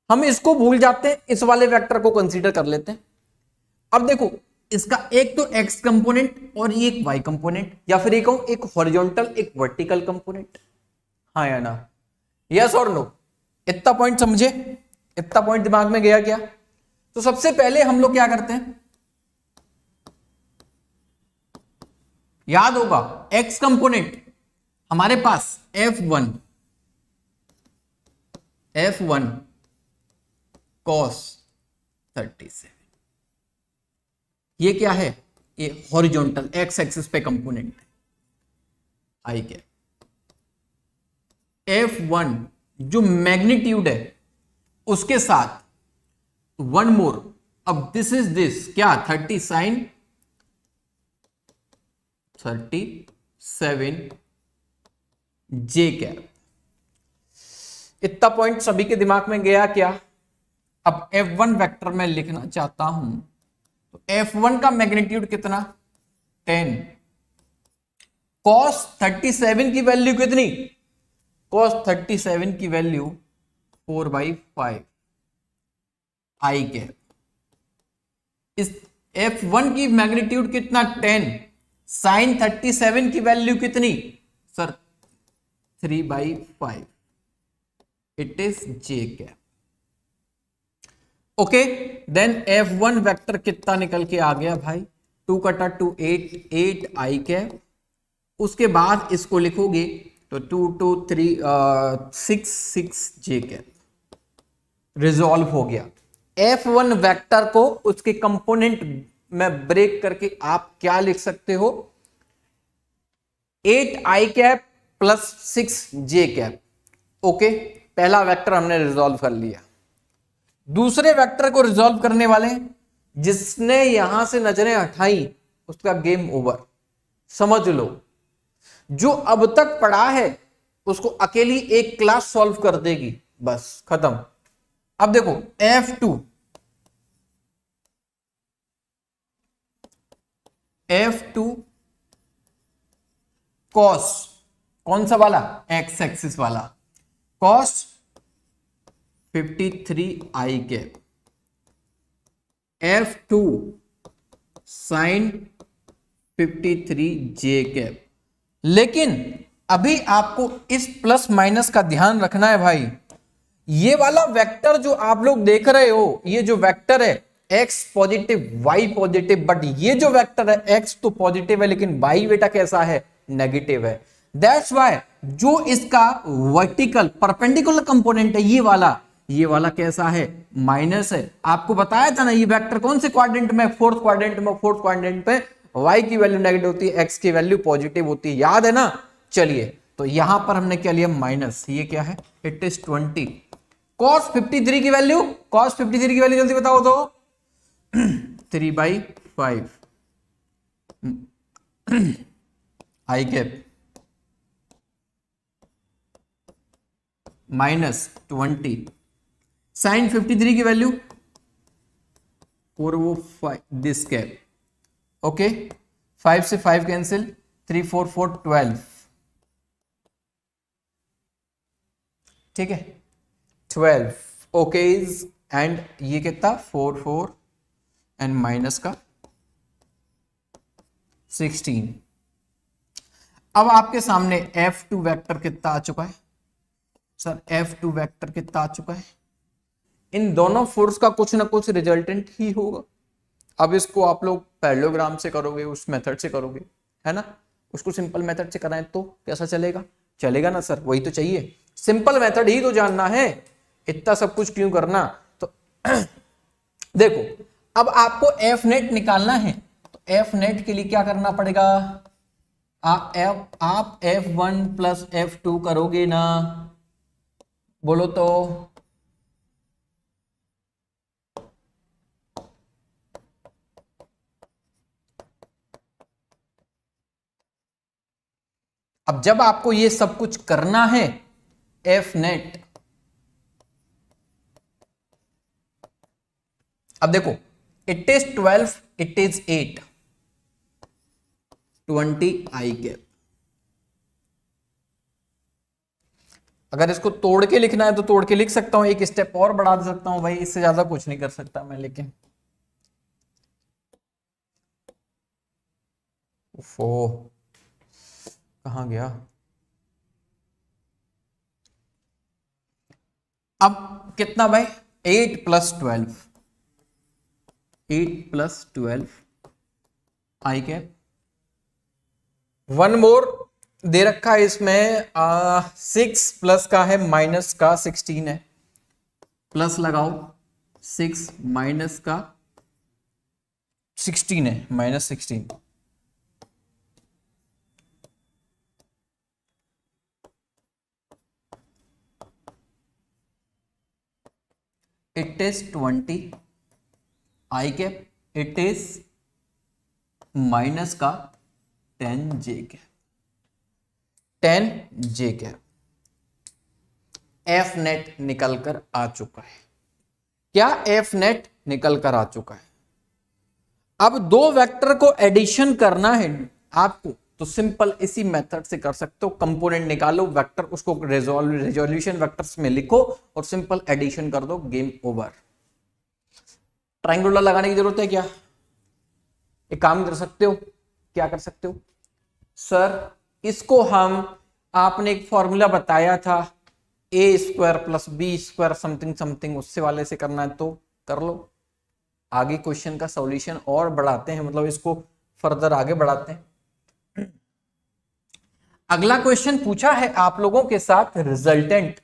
हम इसको भूल जाते हैं, इस वाले वेक्टर को कंसीडर कर लेते हैं। अब देखो, इसका एक तो x कंपोनेंट और ये एक y कंपोनेंट, या फिर एक हॉरिजॉन्टल एक वर्टिकल कंपोनेंट, हाँ या ना? यस और नो? इतना पॉइंट समझे? इतना पॉइंट दिमाग में गया क्या? तो सबसे पहले हम लोग क्या करते हैं, याद होगा एक्स कंपोनेंट हमारे पास F1 cos 37, ये क्या है? ये हॉरिजॉन्टल एक्स एक्सिस पे कंपोनेंट है आई के। F1 जो मैग्नीट्यूड है उसके साथ वन मोर, अब दिस इज दिस क्या 30 sin 37 जे कैप। इतना पॉइंट सभी के दिमाग में गया क्या? अब F1 वेक्टर में लिखना चाहता हूं तो F1 का मैग्नीट्यूड कितना 10, cos 37 की वैल्यू कितनी? cos 37 की वैल्यू 4/5 आई कैप। इस F1 की मैग्नीट्यूड कितना 10, sin 37 की वैल्यू कितनी sir 3/5, it is J cap. Okay, then F1 vector कितना निकल के आ गया भाई 2 कटा 2 8 आई कैप। उसके बाद इसको लिखोगे तो 2 2 3 6 जे कैप। रिजॉल्व हो गया। F1 वेक्टर को उसके कंपोनेंट में ब्रेक करके आप क्या लिख सकते हो 8 आई कैप प्लस 6 जे कैप। ओके, पहला वेक्टर हमने रिजॉल्व कर लिया। दूसरे वेक्टर को रिजॉल्व करने वाले जिसने यहां से नजरें हटाई उसका गेम ओवर, समझ लो। जो अब तक पढ़ा है उसको अकेली एक क्लास सॉल्व कर देगी, बस खत्म। अब देखो F2 cos, कौन सा वाला एक्स एक्सिस वाला, cos 53 आई कैप। F2 sin 53 जे कैप। लेकिन अभी आपको इस प्लस माइनस का ध्यान रखना है भाई। ये वाला वेक्टर जो आप लोग देख रहे हो, ये जो वेक्टर है x positive y positive, but ये जो वेक्टर है x तो पॉजिटिव है लेकिन y बेटा कैसा है नेगेटिव है। दैट्स वाई जो इसका वर्टिकल परपेंडिकुलर कंपोनेंट है ये वाला कैसा है माइनस है। आपको बताया था ना ये वेक्टर कौन से क्वाड्रेंट में, फोर्थ क्वाड्रेंट पे y की वैल्यू नेगेटिव होती है, x की वैल्यू पॉजिटिव होती है, याद है ना। चलिए तो यहां पर हमने क्या लिया माइनस, ये क्या है इट इज 20। cos 53 की वैल्यू, cos 53 की वैल्यू जल्दी बताओ तो 3/5 आई कैप माइनस 20 साइन 53 की वैल्यू 4 वो 5 दिस कैप। ओके 5 से 5 कैंसिल 3 4 4 12, ठीक है 12 ओकेज एंड ये कितना 4 4 एंड माइनस का 16। अब आपके सामने F2 वेक्टर कितना आ चुका है सर, F2 वेक्टर कितना आ चुका है। इन दोनों फोर्स का कुछ ना कुछ रिजल्टेंट ही होगा। अब इसको आप लोग पैरेललोग्राम से करोगे, उस मेथड से करोगे, है ना। उसको सिंपल मेथड से कराएं तो कैसा चलेगा, चलेगा ना सर, वही तो चाहिए, सिंपल मेथड ही तो जानना है, इतना सब कुछ क्यों करना। तो देखो अब आपको एफ नेट निकालना है, तो एफ नेट के लिए क्या करना पड़ेगा, आप F1 प्लस F2 करोगे ना, बोलो तो। अब जब आपको ये सब कुछ करना है एफ नेट, अब देखो it is 12 it is 8 20 I cap. अगर इसको तोड़ के लिखना है तो तोड़ के लिख सकता हूं, एक स्टेप और बढ़ा दे सकता हूं भाई, इससे ज्यादा कुछ नहीं कर सकता मैं। लेकिन ओफो कहां गया, अब कितना भाई, 8 + 12, 8 + 12 आई कैप। वन मोर दे रखा है इसमें 6 प्लस का है माइनस का 16 है, प्लस लगाओ 6 माइनस का 16 है, -16। It is 20 I cap, it is minus का 10 जे कैप, 10 जे कैप। एफ नेट निकल कर आ चुका है। क्या एफ नेट निकल कर आ चुका है। अब दो वेक्टर को एडिशन करना है आपको, तो सिंपल इसी मेथड से कर सकते हो। कंपोनेंट निकालो, वेक्टर उसको रेजोल्यूशन वेक्टर्स में लिखो और सिंपल एडिशन कर दो, गेम ओवर। ट्रायंगुलर लगाने की जरूरत है क्या? एक काम कर सकते हो, क्या कर सकते हो सर, इसको हम, आपने एक फॉर्मूला बताया था a² + b² समथिंग समथिंग, उससे वाले से करना है तो कर लो। आगे क्वेश्चन का सॉल्यूशन और बढ़ाते हैं, मतलब इसको फर्दर आगे बढ़ाते हैं। अगला क्वेश्चन पूछा है आप लोगों के साथ रिजल्टेंट।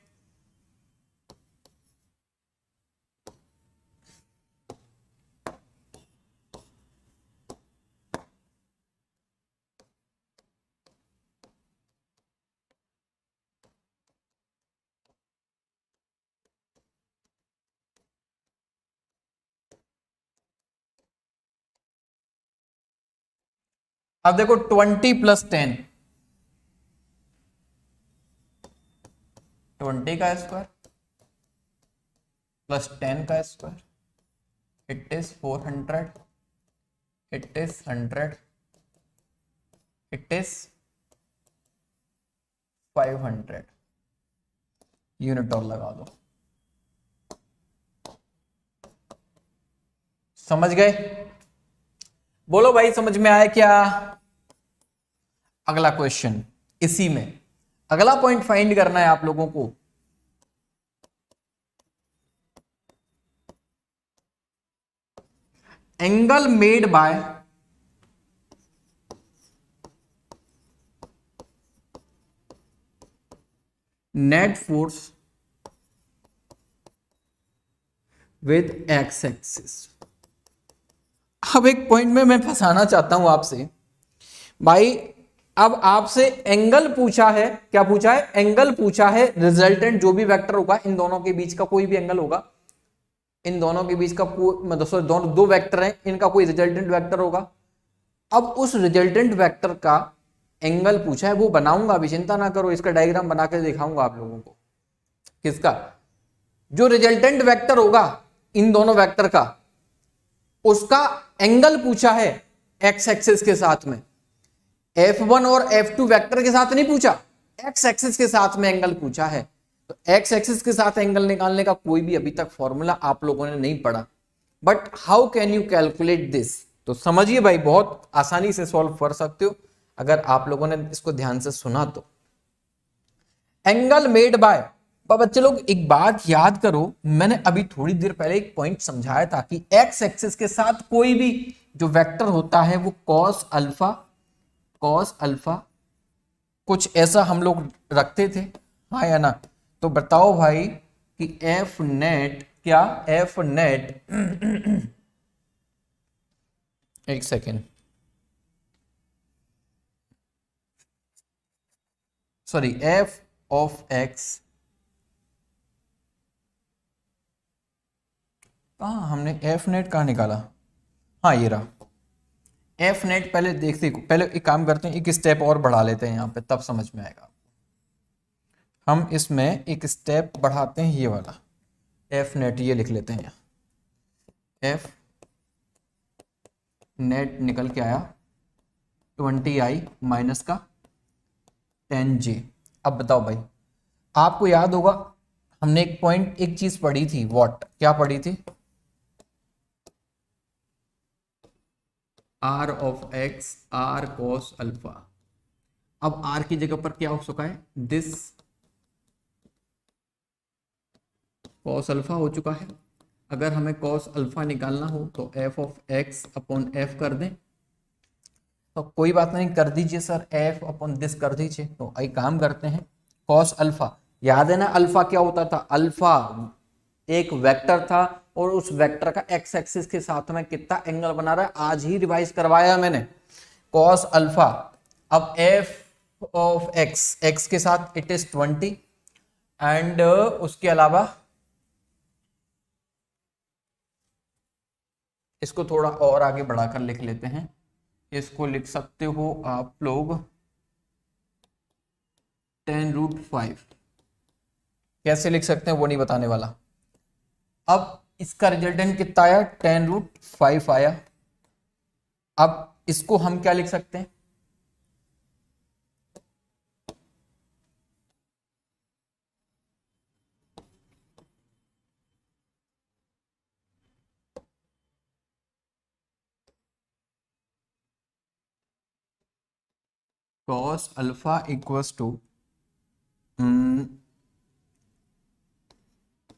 अब देखो 20 + 10, 20 का स्क्वायर प्लस 10 का square, it is 400, it is 100, it is 500 unit और लगा दो। समझ गए? बोलो भाई समझ में आया क्या? अगला क्वेश्चन इसी में, अगला पॉइंट फाइंड करना है आप लोगों को। Angle made by net force with X axis. अब एक पॉइंट में मैं फंसाना चाहता हूं आपसे भाई। अब आपसे एंगल पूछा है, क्या पूछा है? एंगल पूछा है। रिजल्टेंट जो भी वेक्टर होगा, इन दोनों के बीच का कोई भी एंगल होगा, इन दोनों के बीच का मतलब दोनों दो वेक्टर हैं, इनका कोई रिजल्टेंट वेक्टर होगा। अब उस रिजल्टेंट वेक्टर का एंगल पूछा है, वो बनाऊंगा, अभी चिंता ना करो, इसका डायग्राम बना के दिखाऊंगा आप लोगों को। किसका? जो रिजल्टेंट वेक्टर होगा इन दोनों वेक्टर का, उसका एंगल पूछा है एक्स एक्सिस के साथ में। F1 और F2 वेक्टर के साथ नहीं पूछा, एक्स एक्सिस के साथ में एंगल पूछा है। तो एक्स एक्सिस के साथ एंगल निकालने का कोई भी अभी तक फॉर्मूला आप लोगों ने नहीं पढ़ा, but how can you calculate this? तो समझिए भाई, बहुत आसानी से सॉल्व कर सकते हो अगर आप लोगों ने इसको ध्यान से सुना तो। एंगल मेड बाय, बच्चे लोग एक बात याद करो, मैंने अभी थोड़ी देर पहले एक पॉइंट समझाया था कि एक्स एक्सिस के साथ कोई भी जो वेक्टर होता है वो कॉस अल्फा कुछ ऐसा हम लोग रखते थे, हाँ या ना? तो बताओ भाई कि एफ नेट, क्या एफ नेट एक second, sorry, F of x, कहा हमने एफ नेट कहाँ निकाला? हाँ ये रहा एफ नेट। पहले देखते, पहले एक काम करते हैं, एक स्टेप और बढ़ा लेते हैं यहाँ पे, तब समझ में आएगा। हम इसमें एक स्टेप बढ़ाते हैं, ये वाला एफ नेट ये लिख लेते हैं यहाँ। एफ नेट निकल के आया 20i माइनस का 10j। अब बताओ भाई, आपको याद होगा हमने एक पॉइंट, एक चीज पढ़ी थी, व्हाट, क्या पढ़ी थी? R of X R cos alpha. अब आर की जगह पर क्या हो चुका है? दिस कॉस अल्फा हो चुका है। अगर हमें कॉस अल्फा निकालना हो तो F of X upon F कर दें, तो कोई बात नहीं, कर दीजिए सर, एफ अपॉन दिस कर दीजिए। तो एक काम करते हैं, कॉस अल्फा, याद है ना अल्फा क्या होता था, अल्फा एक वेक्टर था और उस वेक्टर का एक्स एक्सिस के साथ में कितना एंगल बना रहा है, आज ही रिवाइज करवाया मैंने, कॉस अल्फा। अब एफ ऑफ एक्स, एक्स के साथ इट इज 20 एंड उसके अलावा इसको थोड़ा और आगे बढ़ाकर लिख लेते हैं, इसको लिख सकते हो आप लोग 10√5। कैसे लिख सकते हैं वो नहीं बताने वाला। अब इसका रिजल्टेंट कितना आया, 10√5 आया। अब इसको हम क्या लिख सकते हैं, cos alpha equals to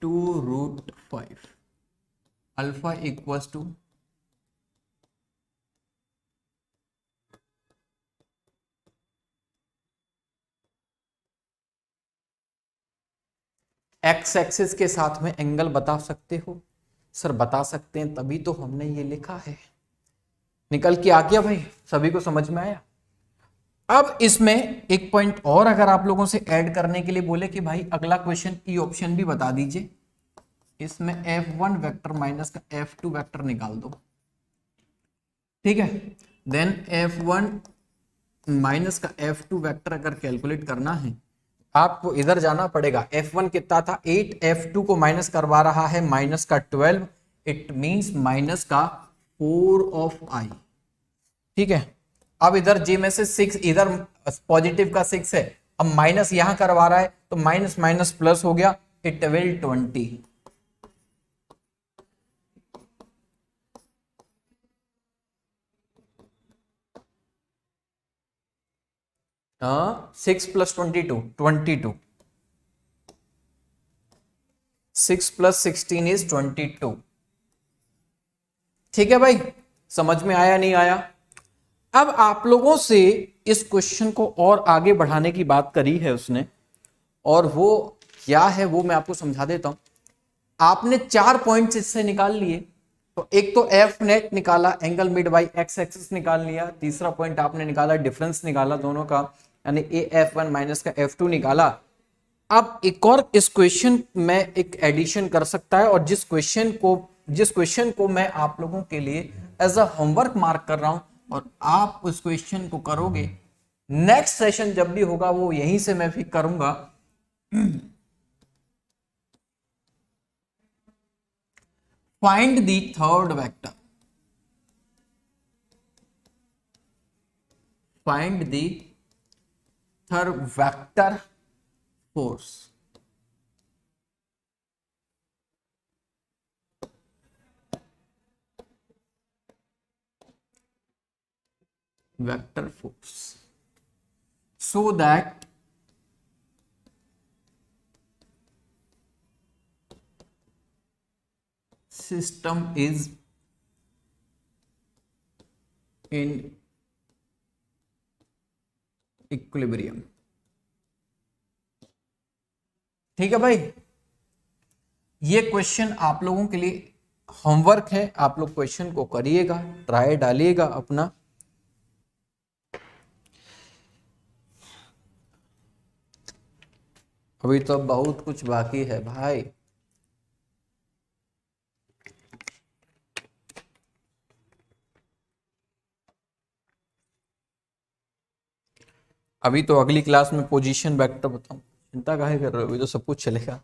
2√5, alpha equals to X axis के साथ में एंगल बता सकते हो सर, बता सकते हैं तभी तो हमने ये लिखा है। निकल के आ गया भाई, सभी को समझ में आया। अब इसमें एक पॉइंट और अगर आप लोगों से ऐड करने के लिए बोले कि भाई अगला क्वेश्चन ई ऑप्शन भी बता दीजिए, इसमें F1 वेक्टर माइनस का F2 वेक्टर निकाल दो, ठीक है। देन F1 माइनस का F2 वेक्टर अगर कैलकुलेट करना है आपको इधर जाना पड़ेगा। F1 कितना था 8, F2 को माइनस करवा रहा है माइनस का 12, इट मींस माइनस का 4 ऑफ i, ठीक है। अब इधर j में से 6, इधर पॉजिटिव का 6 है, अब माइनस यहां करवा रहा है तो माइनस माइनस प्लस हो गया, इट विल 20। 6 + 22 22, 6 + 16 इज 22, ठीक है भाई, समझ में आया नहीं आया। अब आप लोगों से इस क्वेश्चन को और आगे बढ़ाने की बात करी है उसने, और वो क्या है वो मैं आपको समझा देता हूं। आपने 4 पॉइंट्स इससे निकाल लिए, तो एक तो एफ नेट निकाला, angle mid by x axis निकाल लिया, तीसरा पॉइंट आपने निकाला डिफरेंस निकाला दोनों का, यानी ए F1 माइनस का F2 निकाला। अब एक और इस क्वेश्चन में एक एडिशन कर सकता है, और जिस क्वेश्चन को मैं आप लोगों के लिए एज अ होमवर्क मार्क कर रहा हूं, और आप उस क्वेश्चन को करोगे, नेक्स्ट सेशन जब भी होगा वो यहीं से मैं फिर करूंगा। Find the third vector, find the third vector force, vector force, so that system is in equilibrium, ठीक है भाई। ये क्वेश्चन आप लोगों के लिए होमवर्क है, आप लोग क्वेश्चन को करिएगा, ट्राई डालिएगा अपना। अभी तो बहुत कुछ बाकी है भाई। अभी तो अगली क्लास में पोजीशन वेक्टर बताऊं, चिंता काहे कर रहे हो, अभी तो सब कुछ चलेगा।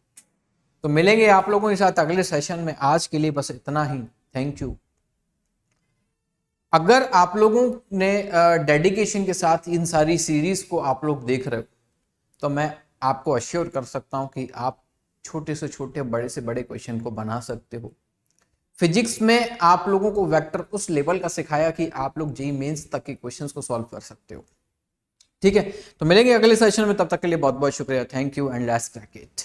तो मिलेंगे आप लोगों के साथ अगले सेशन में, आज के लिए बस इतना ही, थैंक यू। अगर आप लोगों ने डेडिकेशन के साथ इन सारी सीरीज को आप लोग देख रहे हो, तो मैं आपको अश्योर कर सकता हूं कि आप छोटे से छोटे, बड़े से बड़े क्वेश्चन को बना सकते हो। फिजिक्स में आप लोगों को वेक्टर उस लेवल का सिखाया कि आप लोग जेईई मेंस तक के क्वेश्चंस को सॉल्व कर सकते हो, ठीक है। तो मिलेंगे अगले सेशन में, तब तक के लिए बहुत बहुत शुक्रिया, thank you and let's crack it.